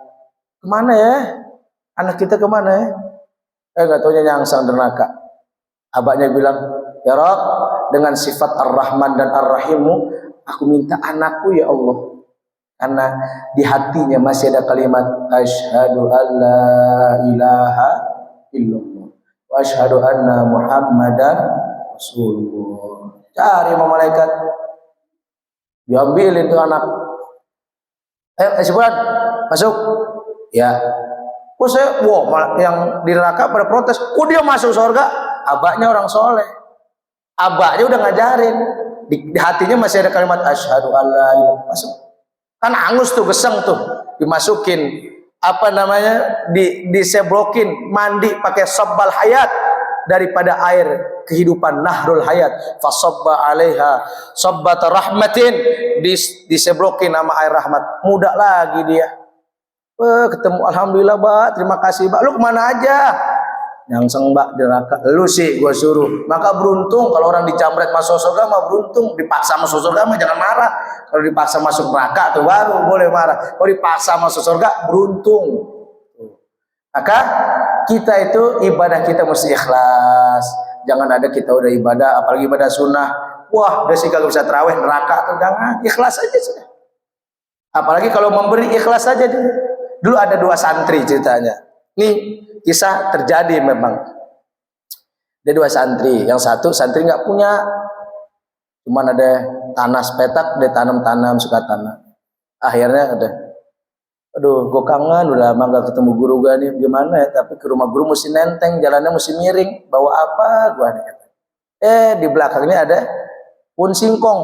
kemana ya? Anak kita kemana ya? Gak taunya nyangsang neraka. Abahnya bilang, ya Rabb, dengan sifat Ar-Rahman dan Ar-Rahimmu, aku minta anakku ya Allah. Karena di hatinya masih ada kalimat asyhadu alla ilaha illallah wa asyhadu anna Muhammadan Rasulullah. Cari sama malaikat, diambil itu anak. Sebulan masuk. Ya. Kok saya, yang di neraka pada protes. Kok dia masuk surga? Abahnya orang soleh. Abahnya udah ngajarin. Di hatinya masih ada kalimat asyhadu alla ilaha. Masuk. Kan angus tuh, geseng tuh, dimasukin apa namanya, diseblokin, mandi pakai sabbal hayat daripada air kehidupan, nahrul hayat, fasabba alaiha sabbat rahmatin, diseblokin sama air rahmat, muda lagi dia. Ketemu, alhamdulillah Mbak, terima kasih Mbak. Lu kemana aja? Nyangseng Mbak di neraka. Lu sih gua suruh. Maka beruntung kalau orang dicamret masuk surga mah beruntung. Dipaksa masuk surga mah jangan marah. Kalau dipaksa masuk neraka tuh baru boleh marah. Kalau dipaksa masuk surga beruntung. Maka kita itu ibadah kita mesti ikhlas. Jangan ada kita udah ibadah, apalagi ibadah sunnah. Wah, udah sih kalau bisa tarawih neraka tuh, jangan. Ikhlas aja sudah. Apalagi kalau memberi, ikhlas aja dulu. Dulu ada 2 santri ceritanya. Nih kisah terjadi memang. Ada 2 santri, yang satu santri nggak punya, cuman ada tanah sepetak, dia tanam suka tanam. Akhirnya ada, aduh, gue kangen, udah lama nggak ketemu guru gue nih, gimana ya? Tapi ke rumah guru mesti nenteng, jalannya mesti miring, bawa apa? Gue ada kata. Di belakangnya ada pun singkong,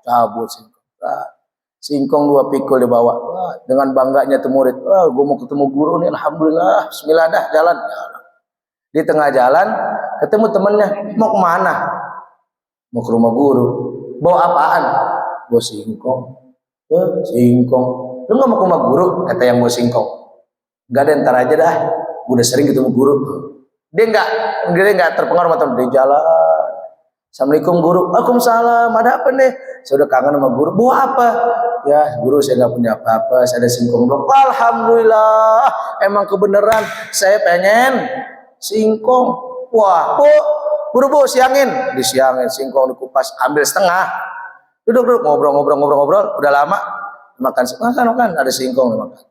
cabut singkong. Singkong 2 pikul dibawa. Wah, dengan bangganya tuh murid. Wah, gue mau ketemu guru nih, alhamdulillah. Bismillah dah, jalan. Di tengah jalan ketemu temennya, mau kemana? Mau ke rumah guru. Bawa apaan? Bawa singkong. Singkong. Lu nggak mau ke rumah guru? Kata yang bawa singkong. Gak ada, ntar aja dah. Udah sering ketemu guru. Dia nggak terpengaruh sama temen. Di jalan. Assalamualaikum guru. Waalaikumsalam. Ada apa nih? Saya udah kangen sama guru. Bawa apa? Ya guru, saya nggak punya apa-apa. Saya ada singkong dong. Alhamdulillah. Emang kebenaran. Saya pengen singkong. Wah, buru siangin. Disiangin singkong dikupas, ambil setengah. Duduk ngobrol. Udah lama makan ada singkong makan.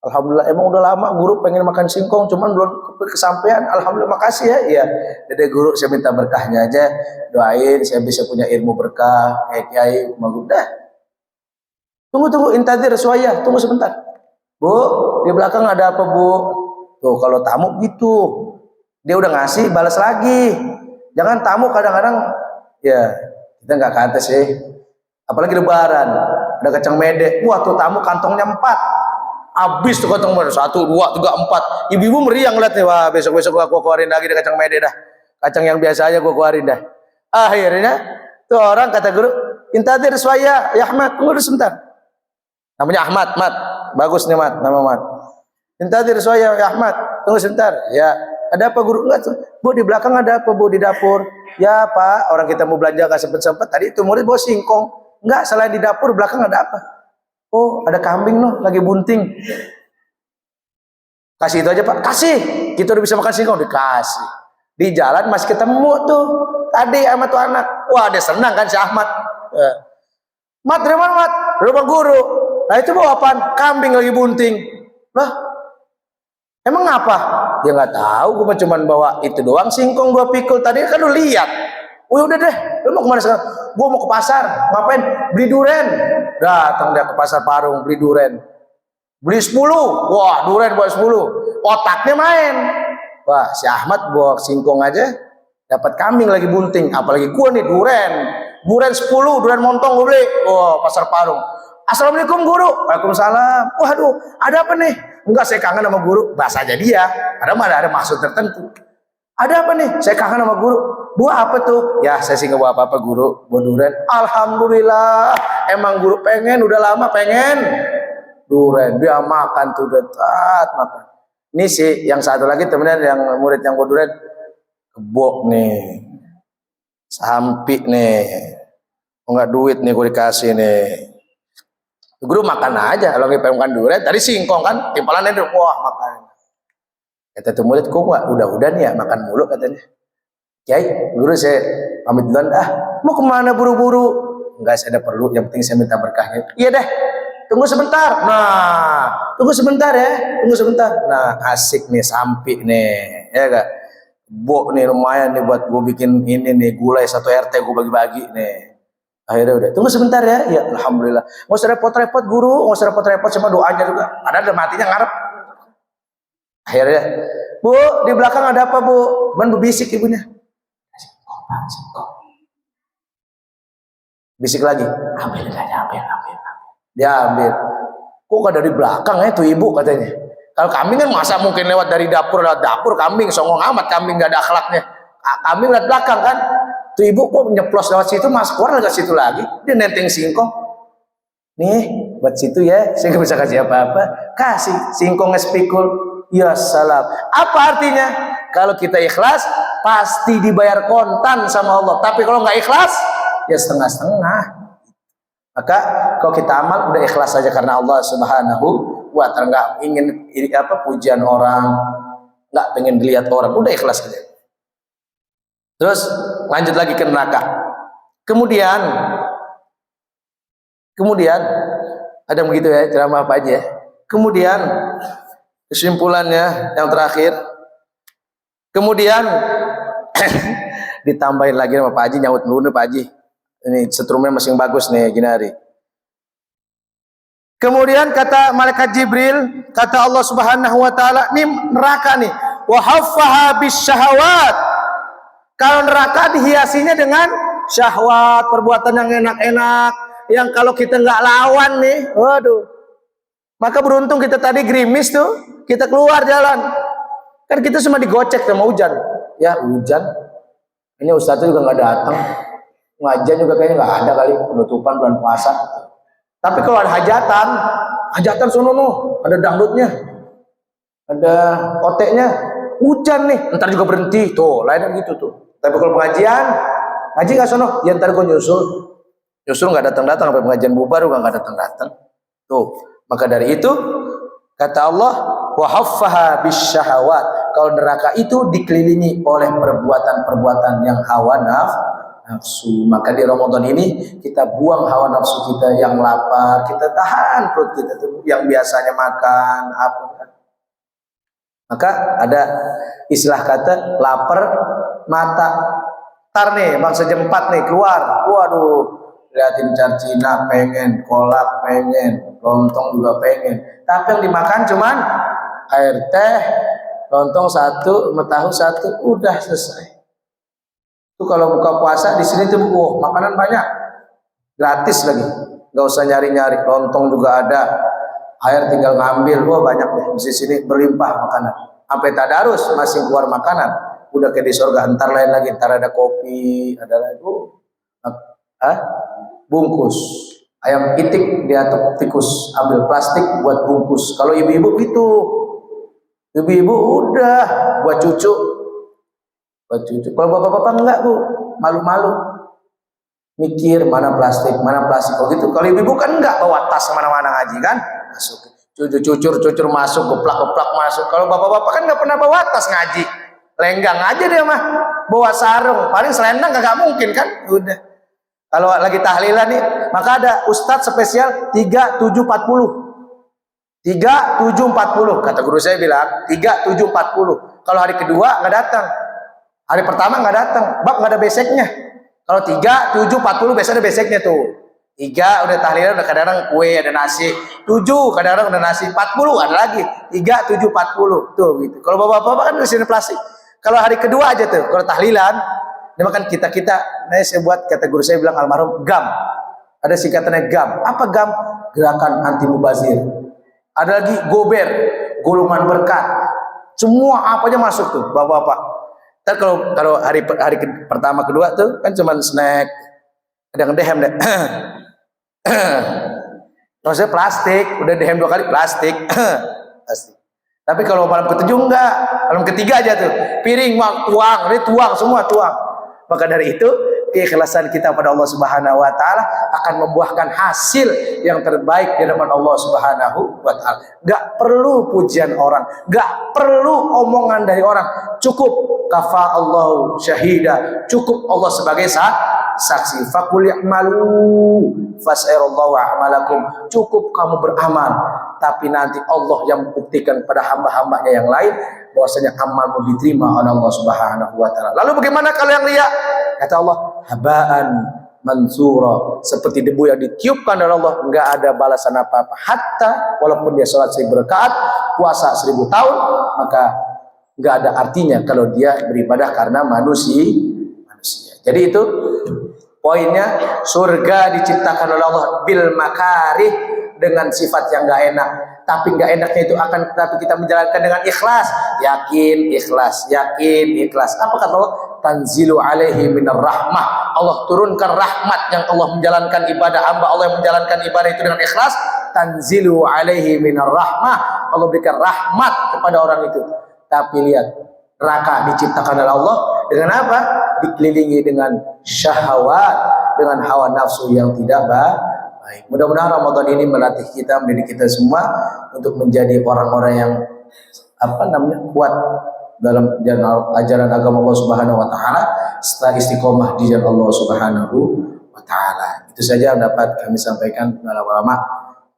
Alhamdulillah, emang udah lama guru pengen makan singkong, cuman belum kesampaian. Alhamdulillah, makasih ya. Iya, dede guru, saya minta berkahnya aja. Doain saya bisa punya ilmu berkah kayak kiai. Udah. Tunggu, intadir suaya, tunggu sebentar. Bu, di belakang ada apa, Bu? Tuh, kalau tamu gitu. Dia udah ngasih, balas lagi. Jangan tamu kadang-kadang ya kita nggak ke atas sih. Apalagi lebaran, ada kacang mede. Wah, tuh tamu kantongnya 4. Habis tuh kantong mede. 1, 2, 3, 4. Ibu-ibu meriang lihat nih. Wah, besok-besok gua keluarin lagi deh kacang mede dah. Kacang yang biasa aja gua keluarin dah. Akhirnya tuh orang kata guru, intadir suaya, ya Ahmad, tunggu dulu sebentar. Namanya Ahmad, Mat. Bagus nih Mat, nama Mat. Intadir suaya, ya Ahmad, tunggu sebentar. Ya, ada apa guru? Enggak, Bu, di belakang ada apa, Bu, di dapur? Ya Pak, orang kita mau belanja gak sempet-sempet. Tadi itu murid bawa singkong. Enggak, selain di dapur belakang ada apa? Oh, ada kambing loh, lagi bunting. Kasih itu aja Pak. Kasih. Kita udah bisa makan singkong, dikasih. Di jalan masih ketemu tuh tadi sama tuh anak. Wah, dia senang kan si Ahmad. Mat, dari mana Mat? Rumah guru. Nah itu bawa apaan? Kambing lagi bunting. Lah, emang apa? Dia nggak tahu. Gue cuma bawa itu doang, singkong 2 pikul. Tadi kan lu lihat. Wih, udah deh. Lu mau kemana sekarang? Gue mau ke pasar. Ngapain? Beli duren. Datang dia ke pasar Parung beli duren. Beli 10. Wah, duren buat 10. Otaknya main. Wah, si Ahmad bawa singkong aja dapat kambing lagi bunting. Apalagi gua nih duren. Duren 10, duren montong gue beli. Wah, pasar Parung. Assalamualaikum guru. Waalaikumsalam. Waduh, ada apa nih? Enggak, saya kangen sama guru. Bahasa aja dia. Padahal ada maksud tertentu. Ada apa nih? Saya kangen sama guru. Buah apa tuh? Ya, saya sih nggak bawa apa-apa guru. Buah duren. Alhamdulillah. Emang guru pengen, udah lama pengen duren. Dia makan tuh, detat makan. Ini sih yang satu lagi temennya yang murid yang buah duren. Kebok nih. Sampi nih. Enggak duit nih gue dikasih nih. Guru makan aja kalau lagi pengen makan durian. Tadi singkong kan, timpalannya itu, wah makan. Kata tuh murid, kok udah nih ya makan mulu katanya. Kiai, guru saya pamit duluan. Mau kemana buru-buru? Enggak, saya ada perlu. Yang penting saya minta berkahnya. Iya deh, tunggu sebentar. Nah, tunggu sebentar ya, tunggu sebentar. Nah, asik nih sampi nih, ya gak? Bok nih lumayan nih buat gue bikin ini nih gulai 1 RT gue bagi-bagi nih. Akhirnya udah, tunggu sebentar ya. Ya alhamdulillah. Nggak usah repot-repot guru, nggak usah repot-repot sama doanya juga. Ada matinya ngarep. Akhirnya, Bu, di belakang ada apa Bu? Cuman berbisik ibunya. Singkong. Bisik lagi. Ambil aja, ambil. Dia ambil. Kok gak dari belakang ya tuh ibu katanya. Kalau kambing kan masa mungkin lewat dari dapur, lewat dapur kambing, songong amat kambing gak ada akhlaknya. Kambing lewat belakang kan. Tuh ibu kok nyeplos lewat situ, mas keluar lewat situ lagi. Dia nenteng singkong. Nih, buat situ ya. Saya gak bisa kasih apa-apa. Kasih singkongnya sepikul. Ya salam. Apa artinya? Kalau kita ikhlas, pasti dibayar kontan sama Allah. Tapi kalau nggak ikhlas, ya setengah-setengah. Maka kalau kita amal udah ikhlas saja karena Allah Subhanahu wa Ta'ala, nggak ingin pujian orang, nggak pengen dilihat orang, udah ikhlas saja. Terus lanjut lagi ke neraka. Kemudian ada begitu ya ceramah apa aja. Kemudian kesimpulannya yang terakhir. Kemudian ditambahin lagi sama Pak Haji, nyaut dulu nih Pak Haji. Ini setrumnya masih bagus nih gini hari. Kemudian kata malaikat Jibril, kata Allah Subhanahu wa Ta'ala, ini neraka nih. Wa haffaha bisyahawat. Kalau neraka dihiasinya dengan syahwat, perbuatan yang enak-enak, yang kalau kita nggak lawan nih, waduh. Maka beruntung kita tadi gerimis tuh, kita keluar jalan. Kan kita cuma digocek sama hujan. Ya hujan. Ini ustadznya juga nggak datang. Ngajian juga kayaknya nggak ada kali, penutupan bulan puasa. Tapi kalau ada hajatan, hajatan sono ada dangdutnya, ada oteknya, hujan nih, ntar juga berhenti tuh, lainnya gitu tuh. Tapi kalau pengajian, ngaji nggak sono, ya ntar gue nyusul nggak datang, sampai pengajian bubar juga nggak datang. Tuh, maka dari itu kata Allah, wa haffaha bisyahawat. Kalau neraka itu dikelilingi oleh perbuatan-perbuatan yang hawa nafsu. Maka di Ramadan ini kita buang hawa nafsu kita yang lapar, kita tahan perut kita tuh yang biasanya makan apa. Maka ada istilah kata lapar mata. Tar nih bangsa jempat nih keluar, waduh, liatin carcina pengen, kolak pengen, lontong juga pengen. Tapi yang dimakan cuman air teh, lontong satu, tahu satu, udah selesai. Itu kalau buka puasa di sini tuh, makanan banyak, gratis lagi, nggak usah nyari-nyari. Lontong juga ada, air tinggal ngambil, banyak deh. Di sini berlimpah makanan. Sampai tadarus masih keluar makanan, udah kayak di surga. Ntar lain lagi, ntar ada kopi, ada lagi, bungkus. Ayam itik diatok tikus, ambil plastik buat bungkus. Kalau ibu-ibu itu, ibu-ibu udah buat cucu. Kalau bapak-bapak enggak bu, malu-malu mikir mana plastik. Kalau gitu, kalau ibu-ibu kan enggak bawa tas kemana-mana ngaji kan, masuk cucur masuk, geplak masuk. Kalau bapak-bapak kan nggak pernah bawa tas ngaji, lenggang aja dia mah, bawa sarung, paling selendang kagak mungkin kan, udah. Kalau lagi tahlilan nih, maka ada ustadz spesial 3740. Kata guru saya bilang 3740. Kalau hari kedua nggak datang, hari pertama nggak datang, bab nggak ada beseknya. Kalau 3740 biasanya ada beseknya tuh. 3 udah tahlilan, udah kadang-kadang kue ada nasi. 7 kadang-kadang udah nasi. 40 ada lagi. 3740 tuh gitu. Kalau bapak-bapak kan di sini plastik. Kalau hari kedua aja tuh, kalau tahlilan, ini makan kita, nah saya buat, kata guru saya bilang almarhum, GAM. Ada singkatannya GAM. Apa GAM? Gerakan anti mubazir. Ada lagi GOBER, golongan berkat. Semua apa aja masuk tuh, bapak-bapak. Ntar kalau hari pertama kedua tuh kan cuman snack, ada ngedehem deh. Maksudnya plastik, udah dehem 2 kali plastik. Plastik. Tapi kalau malam ketujuh enggak, malam ketiga aja tuh, piring tuang, semua tuang. Maka dari itu keikhlasan kita pada Allah Subhanahu wa taala akan membuahkan hasil yang terbaik di hadapan Allah Subhanahu wa taala. Enggak perlu pujian orang, enggak perlu omongan dari orang. Cukup kafa Allahu syahida, cukup Allah sebagai saksi. Faqul ya'malu fasayarallahu a'malakum. Cukup kamu beramal, tapi nanti Allah yang membuktikan pada hamba-hambanya yang lain bahwasanya amalmu diterima oleh Allah Subhanahu wa taala. Lalu bagaimana kalau yang riya? Kata Allah, habaan mansura, seperti debu yang ditiupkan oleh Allah, enggak ada balasan apa-apa. Hatta walaupun dia sholat 1000 rakaat, puasa 1000 tahun, maka enggak ada artinya kalau dia beribadah karena manusia. Jadi itu poinnya, surga diciptakan oleh Allah bil makarih, dengan sifat yang enggak enak. Tapi enggak enaknya itu akan tetapi kita menjalankan dengan ikhlas, yakin ikhlas. Apa kata Allah? Tanzilu alaihi minar rahmah. Allah turunkan rahmat yang Allah menjalankan ibadah hamba Allah yang menjalankan ibadah itu dengan ikhlas. Tanzilu alaihi minar rahmah. Allah berikan rahmat kepada orang itu. Tapi lihat, neraka diciptakan oleh Allah dengan apa? Dikelilingi dengan syahwat, dengan hawa nafsu yang tidak baik. Mudah-mudahan Ramadan ini melatih kita, mendidik kita semua untuk menjadi orang-orang yang kuat dalam ajaran agama Allah Subhanahu wa taala, setelah istiqomah di jalan Allah Subhanahu wa taala. Itu saja yang dapat kami sampaikan lama-lama.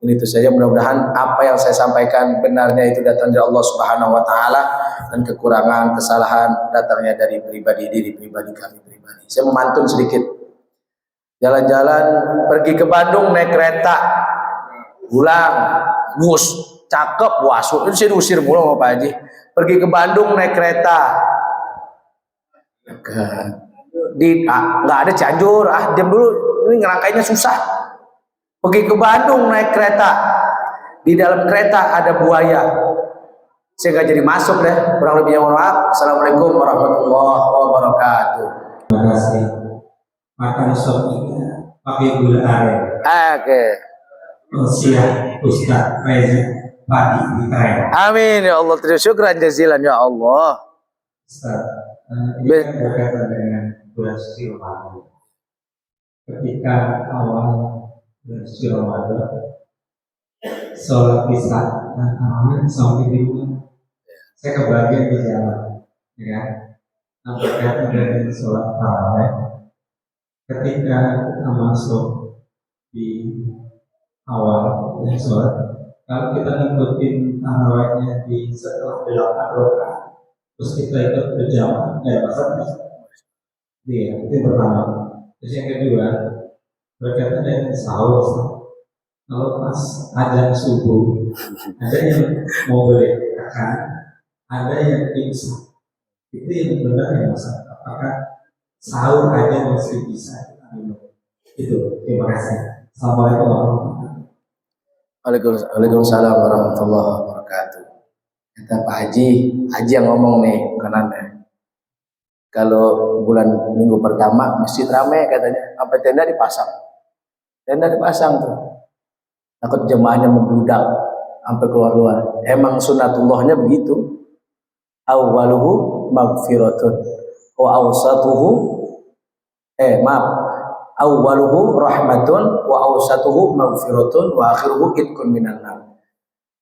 Ini itu saja, mudah-mudahan apa yang saya sampaikan benarnya itu datang dari Allah Subhanahu wa taala, dan kekurangan, kesalahan datangnya dari diri pribadi kami pribadi. Saya memantun sedikit. Jalan-jalan pergi ke Bandung naik kereta, pulang bus cakep, wasu itu saya diusir mulu sama Pak Haji. Pergi ke Bandung naik kereta, nggak ada Cianjur, diam dulu, ini ngerangkainya susah. Pergi ke Bandung naik kereta, di dalam kereta ada buaya, Saya nggak jadi masuk deh. Kurang lebihnya mohon maaf. Assalamualaikum warahmatullahi wabarakatuh. Terima kasih. Makan sop juga pakai gula aren. Oke. Siap Ustaz Reza Padi di Karen. Amin ya Allah. Terima syukran jazilan ya Allah. Ustaz, ini kan berkaitan dengan bulan suci Ramadan. Ketika awal bulan suci Ramadan, sholat isya tarawih sampai di rumah, saya kebagian di jalan, ya. Nah, berkaitan dengan sholat tarawih, ketika kita masuk di awal yang sholat, kalau kita ngikutin tarawihnya di setelah 8 rakaat, terus kita ikut berjamaah, masalah. Iya, itu yang pertama. Terus yang kedua, berkaitan dengan sahur. Kalau pas azan subuh, ada yang mau beli makan, ada yang pingsan. Itu yang benar ya Mas. Apakah sahur aja masih bisa kita minum? Itu. Terima kasih. Assalamualaikum warahmatullahi wabarakatuh. Waalaikumsalam warahmatullahi wabarakatuh. Kata Pak Haji yang ngomong nih kanannya. Kalau bulan minggu pertama masjid ramai katanya, sampai tenda dipasang tuh. Takut jemaahnya membludak sampai keluar-luar. Emang sunatullahnya begitu. Awwaluhu maghfiratun wa awsatuhu awwaluhu rahmatun wa awsatuhu maghfiratun wa akhiruhu itqun minan nar.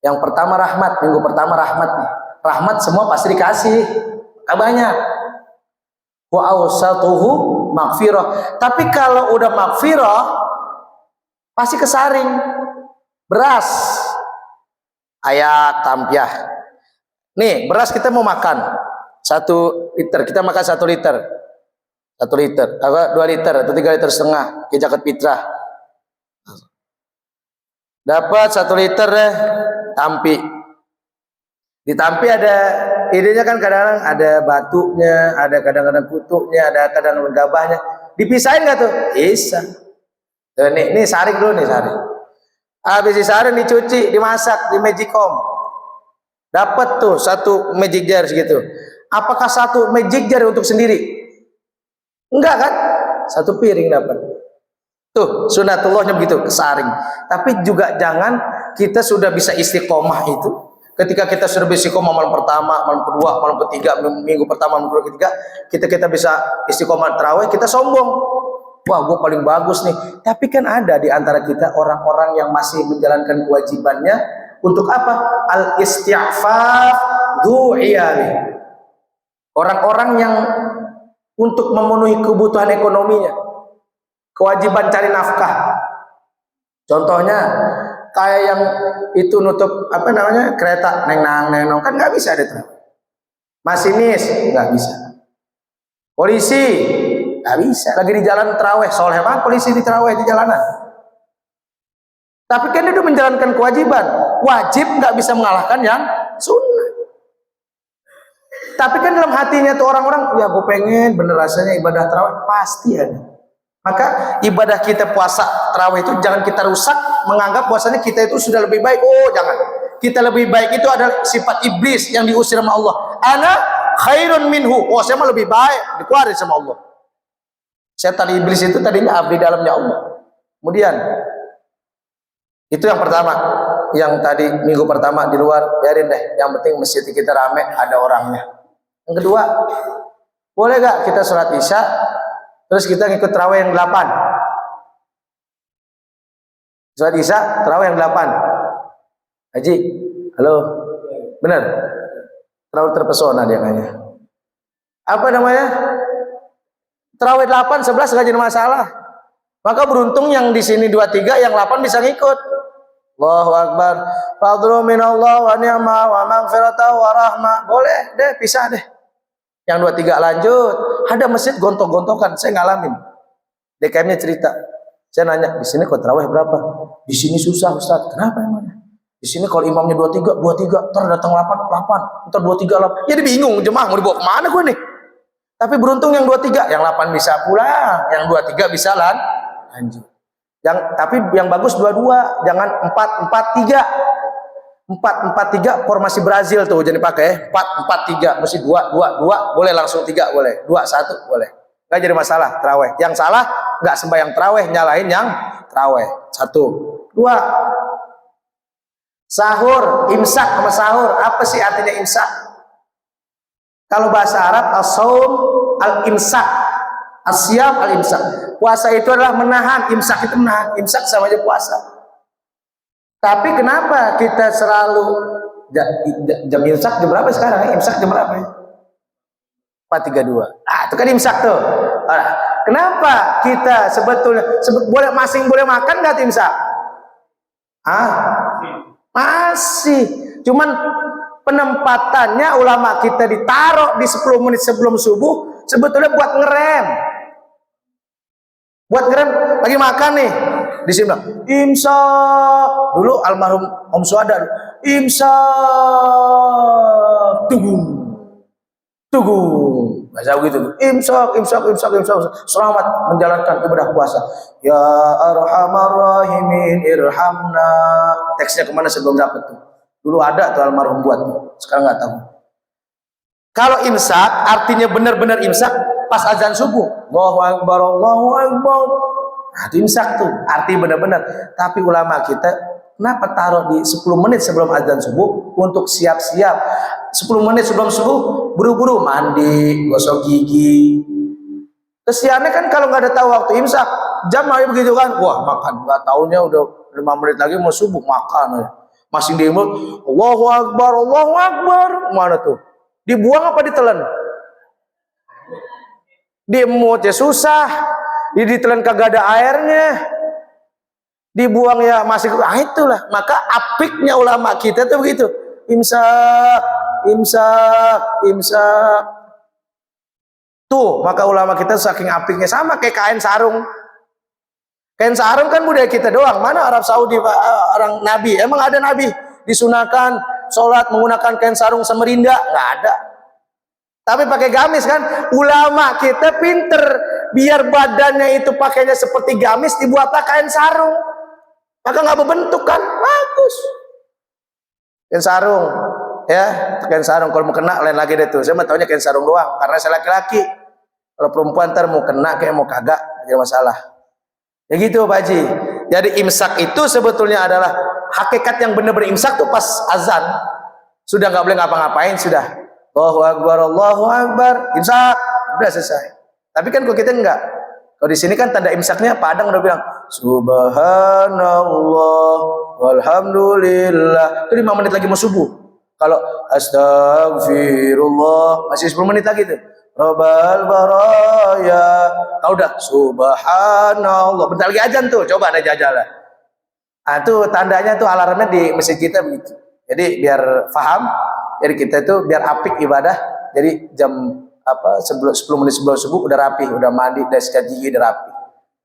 Yang pertama rahmat, minggu pertama rahmat nih. Rahmat semua pasti dikasih. Banyak. Wa awsatuhu maghfirah. Tapi kalau udah maghfirah pasti kesaring. Beras. Ayak tampiah. Nih, beras kita mau makan 1 liter, kita makan 1 liter. 1 liter, 2 liter atau 3 liter setengah ke zakat fitrah. Dapat 1 liter deh tampi. Di tampi ada idenya kan kadang-kadang ada batunya, ada kadang-kadang kutuknya, ada kadang-kadang gabahnya. Dipisahin nggak tuh? Bisa. Nih saring dulu nih saring. Habis disaring dicuci, dimasak di magicom. Dapat tuh 1 magic jar segitu. Apakah 1 magic jar untuk sendiri? Enggak kan? 1 piring dapat. Tuh sunatullahnya begitu kesaring. Tapi juga jangan kita sudah bisa istiqomah itu. Ketika kita sudah istiqomah malam pertama, malam kedua, malam ketiga, minggu pertama, malam kedua, ketiga, kita bisa istiqomah tarawih, kita sombong. Wah, gue paling bagus nih. Tapi kan ada di antara kita orang-orang yang masih menjalankan kewajibannya untuk apa? Al-isti'faf du'iyani. Orang-orang yang untuk memenuhi kebutuhan ekonominya, kewajiban cari nafkah. Contohnya kayak yang itu nutup kereta neng-nang kan nggak bisa ada terawih. Masinis nggak bisa. Polisi nggak bisa. Lagi di jalan terawih, soleh banget polisi di terawih di jalanan. Tapi kan dia udah menjalankan kewajiban. Wajib nggak bisa mengalahkan yang sunnah. Tapi kan dalam hatinya tuh orang-orang, ya gue pengen bener rasanya ibadah terawih, pasti ada. Maka ibadah kita puasa terawih itu jangan kita rusak menganggap puasanya kita itu sudah lebih baik. Oh jangan. Kita lebih baik itu adalah sifat iblis yang diusir sama Allah. Ana khairun minhu. Oh saya mah lebih baik, dikeluarin sama Allah. Setan iblis itu tadinya abdi dalamnya Allah. Kemudian itu yang pertama. Yang tadi minggu pertama di luar biarin deh. Yang penting masjid kita rame, ada orangnya. Yang kedua, boleh gak kita sholat isya terus kita ngikut tarawih yang 8? Sholat isya tarawih yang 8. Haji, halo, bener? Terlalu terpesona dia kayaknya. Apa namanya? Tarawih 8, 11 gak jadi masalah. Maka beruntung yang di sini 23, yang 8 bisa ngikut. Allahu Akbar. Fadlu minallah wa ni'mah wa maghfiratahu wa rahmah. Boleh deh, pisah deh. Yang 23 lanjut. Ada masjid gontok-gontokan, saya ngalamin. DKM-nya cerita. Saya nanya, di sini kok tarawih berapa? Di sini susah Ustaz. Kenapa emangnya? Di sini kalau imamnya 23, ntar datang 8, ntar 23, 8. Jadi bingung jemaah mau dibawa kemana gue nih? Tapi beruntung yang 23, yang 8 bisa pulang, yang 23 bisa lanjut. Tapi yang bagus 22, jangan 4, 4, 3. 4-4-3 formasi Brazil tuh jadi pakai 4-4-3 mesti 2-2-2 boleh langsung 3 boleh 2-1 boleh nggak jadi masalah terawih. Yang salah nggak sembahyang terawih nyalain yang terawih. 1 2 sahur imsak sama sahur apa sih artinya imsak? Kalau bahasa Arab as-saum al-imsak asyam al-imsak puasa itu adalah menahan imsak itu menahan imsak sama aja puasa. Tapi kenapa kita selalu jam imsak jam berapa sekarang? Imsak jam berapa ya? 4.32. Ah, itu kan imsak tuh. Kenapa kita sebetulnya boleh masing boleh makan nggak imsak? Masih. Cuman penempatannya ulama kita ditaruh di 10 menit sebelum subuh sebetulnya buat ngerem. Buat ngerem lagi makan nih. Di sini bilang, imsak. Dulu almarhum Om Suada, imsak. Tunggu. Bahasa begitu. Imsak. Selamat menjalankan ibadah puasa. Ya arhamar rahimin irhamna. Teksnya kemana sebelum dapat tuh? Dulu ada tuh almarhum buat tuh. Sekarang nggak tahu. Kalau imsak artinya benar-benar imsak pas azan subuh. Allahu Akbar, Allahu Akbar. Nah, itu imsak tuh, arti benar-benar. Tapi ulama kita kenapa taruh di 10 menit sebelum azan subuh untuk siap-siap. 10 menit sebelum subuh buru-buru mandi, gosok gigi. Kesiannya kan kalau nggak ada tahu waktu imsak, jam aja begitu kan. Wah, makan. Nggak taunya udah 5 menit lagi mau subuh makan. Masih di mulut, Allahu Akbar, Allahu Akbar. Mana tuh? Dibuang apa ditelan? Diemut ya susah. Ditelan kagak ada airnya, dibuang ya masih itulah. Maka apiknya ulama kita tuh begitu, imsak tuh. Maka ulama kita saking apiknya sama kayak kain sarung. Kain sarung kan budaya kita doang. Mana Arab Saudi orang Nabi? Emang ada Nabi disunahkan sholat menggunakan kain sarung semerinda? Nggak ada. Tapi pakai gamis kan. Ulama kita pinter, biar badannya itu pakainya seperti gamis dibuatlah kain sarung. Maka nggak berbentuk kan, bagus. Kain sarung, ya kain sarung. Kalau mau kena lain lagi deh tuh. Saya mau taunya kain sarung doang, karena saya laki-laki. Kalau perempuan ntar mau kena kayak mau kagak, jadi masalah. Ya gitu Pak Haji. Jadi imsak itu sebetulnya adalah hakikat yang benar-benar imsak tuh pas azan. Sudah nggak boleh ngapa-ngapain sudah. Allahu Akbar, Allahu Akbar, imsak, udah selesai. Tapi kan kalau kita enggak. Kalau di sini kan tanda imsaknya Padang udah bilang Subhanallah walhamdulillah. Itu 5 menit lagi mau subuh. Kalau astagfirullah masih 10 menit lagi tuh. Rabbal baraya. Kalau udah Subhanallah, bentar lagi azan tuh. Coba ada jajalah. Ah tuh tandanya tuh alarmnya di masjid kita begitu. Jadi biar paham. Jadi kita itu biar apik ibadah. Jadi jam 10 menit sebelum subuh udah rapi, udah mandi, udah sikat gigi, udah rapi.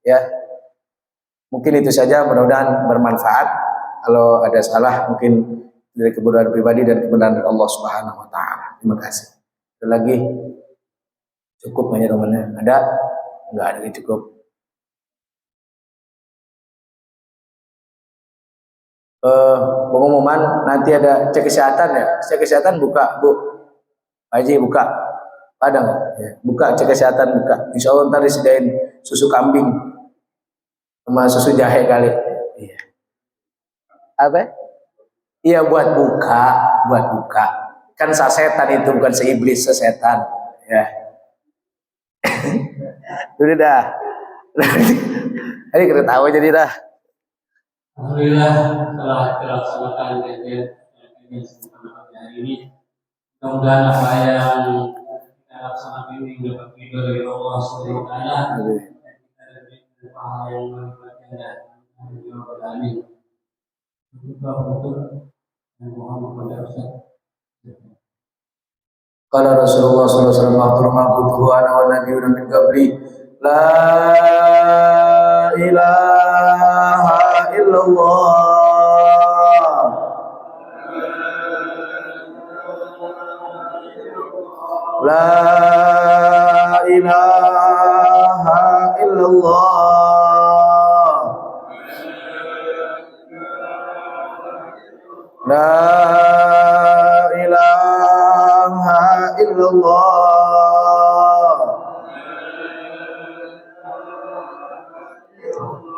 Ya. Mungkin itu saja, mudah-mudahan bermanfaat. Kalau ada salah mungkin dari kebodohan pribadi dan kebenaran dari Allah Subhanahu wa taala. Terima kasih. Ada lagi? Cukup hanya temannya? Ada? Enggak ada yang cukup. Pengumuman nanti ada cek kesehatan ya. Cek kesehatan buka, Bu. Haji buka. Ada nggak? Ya, buka cek kesehatan buka. Insya Allah ntar disediain susu kambing sama susu jahe kali. Iya. Apa? Iya buat buka. Kan sasetan itu bukan seiblis, sesetan. Ya. Udah dah. Ini kita tahu jadi dah. Alhamdulillah telah terlaksanakan kajian hari ini. Mudah-mudahan apa yang kita laksanakan ini dapat ridho dari Allah Subhanahu wa taala. Kita diberikan pahala yang melimpah ganda. Amin. Kita untuk Muhammad kepada Ustaz. Qala Rasulullah sallallahu alaihi wasallam maqtul maqtuhu ana wa nabiyyuna min qabli la ilaha illallah la ilaha illallah La ilaha illallah.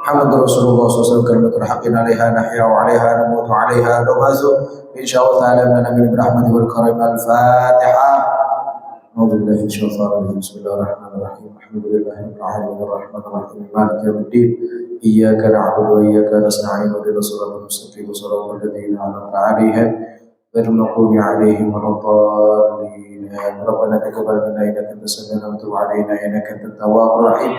Muhammadur Rasulullah SAW kalimatul haqqin 'alaiha nahya wa 'alaiha namutu wa 'alaiha nub'atsu insyaallah ta'ala min nabil rahmati wal karam al-Fatihah. أعوذ بالله من الشيطان الرجيم بسم الله الرحمن الرحيم الحمد لله رب العالمين الرحمن الرحيم مالك يوم الدين إياك نعبد وإياك نستعين اهدنا الصراط المستقيم صراط الذين أنعمت عليهم غير المغضوب عليهم ولا الضالين ربنا تقبل منا إنك أنت السميع العليم وتب علينا إنك أنت التواب الرحيم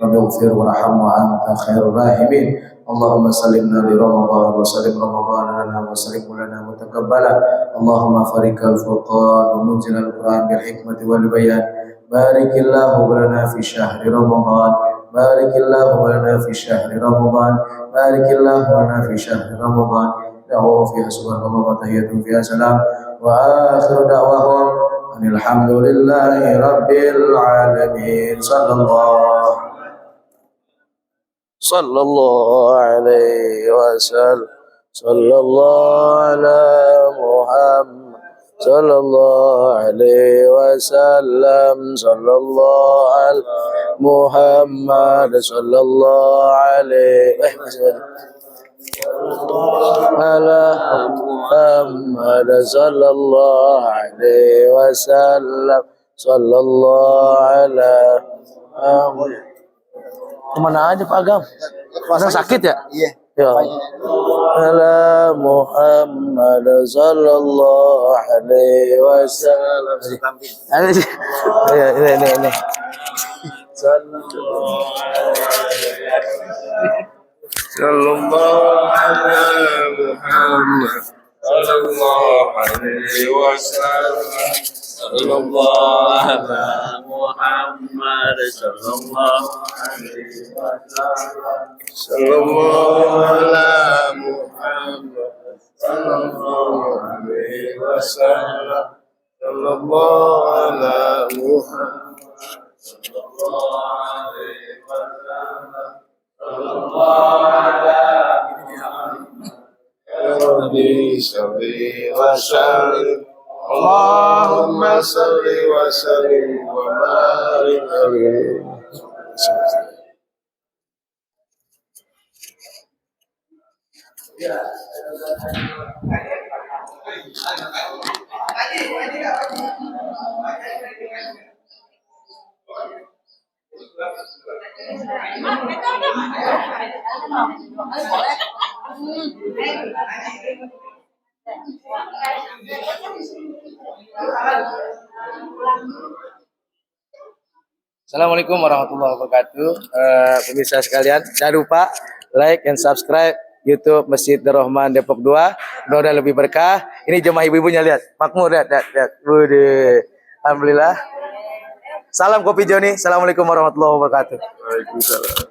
رب اغفر وارحم وأنت خير الراحمين اللهم سلمنا لرمضان وسلم رمضان لنا وسلم لنا متقبلا اللهم فرج الفرقان ومنزل القرآن بالحكمة والبيان بارك الله لنا في شهر رمضان بارك الله لنا في شهر رمضان بارك الله لنا في شهر رمضان دعوهم فيها سبحان الله وتحيتهم فيها سلام وآخر دعواهم أن الحمد لله رب العالمين صلى الله عليه وسلم صلى الله على محمد صلى الله عليه وسلم صلى الله على محمد صلى الله عليه على محمد صلى الله عليه وسلم صلى الله على محمد. Kemana aja Pak Agam? Masa sakit ya? Iya. Ya. Ala Muhammad sallallahu alaihi wasallam. Ini. Sallallahu alaihi Muhammad sallallahu alaihi wasallam. Sallallahu ala Muhammad sallallahu alaihi wasallam. Sallallahu ala Muhammad sallallahu alaihi wasallam. Sallallahu ala Muhammad sallallahu alaihi wasallam. Sallallahu ala Rabbi salli wa sallim. Allahumma salli wa sallim wa barik alaihi. Assalamualaikum warahmatullahi wabarakatuh. Pemirsa sekalian, jangan lupa like and subscribe YouTube Masjid Ar-Rahman Depok 2. Mudah-mudahan lebih berkah. Ini jemaah ibu-ibunya, lihat. Makmur, lihat. Bude. Alhamdulillah. Salam Kopi Joni. Assalamualaikum warahmatullahi wabarakatuh. Waalaikumsalam.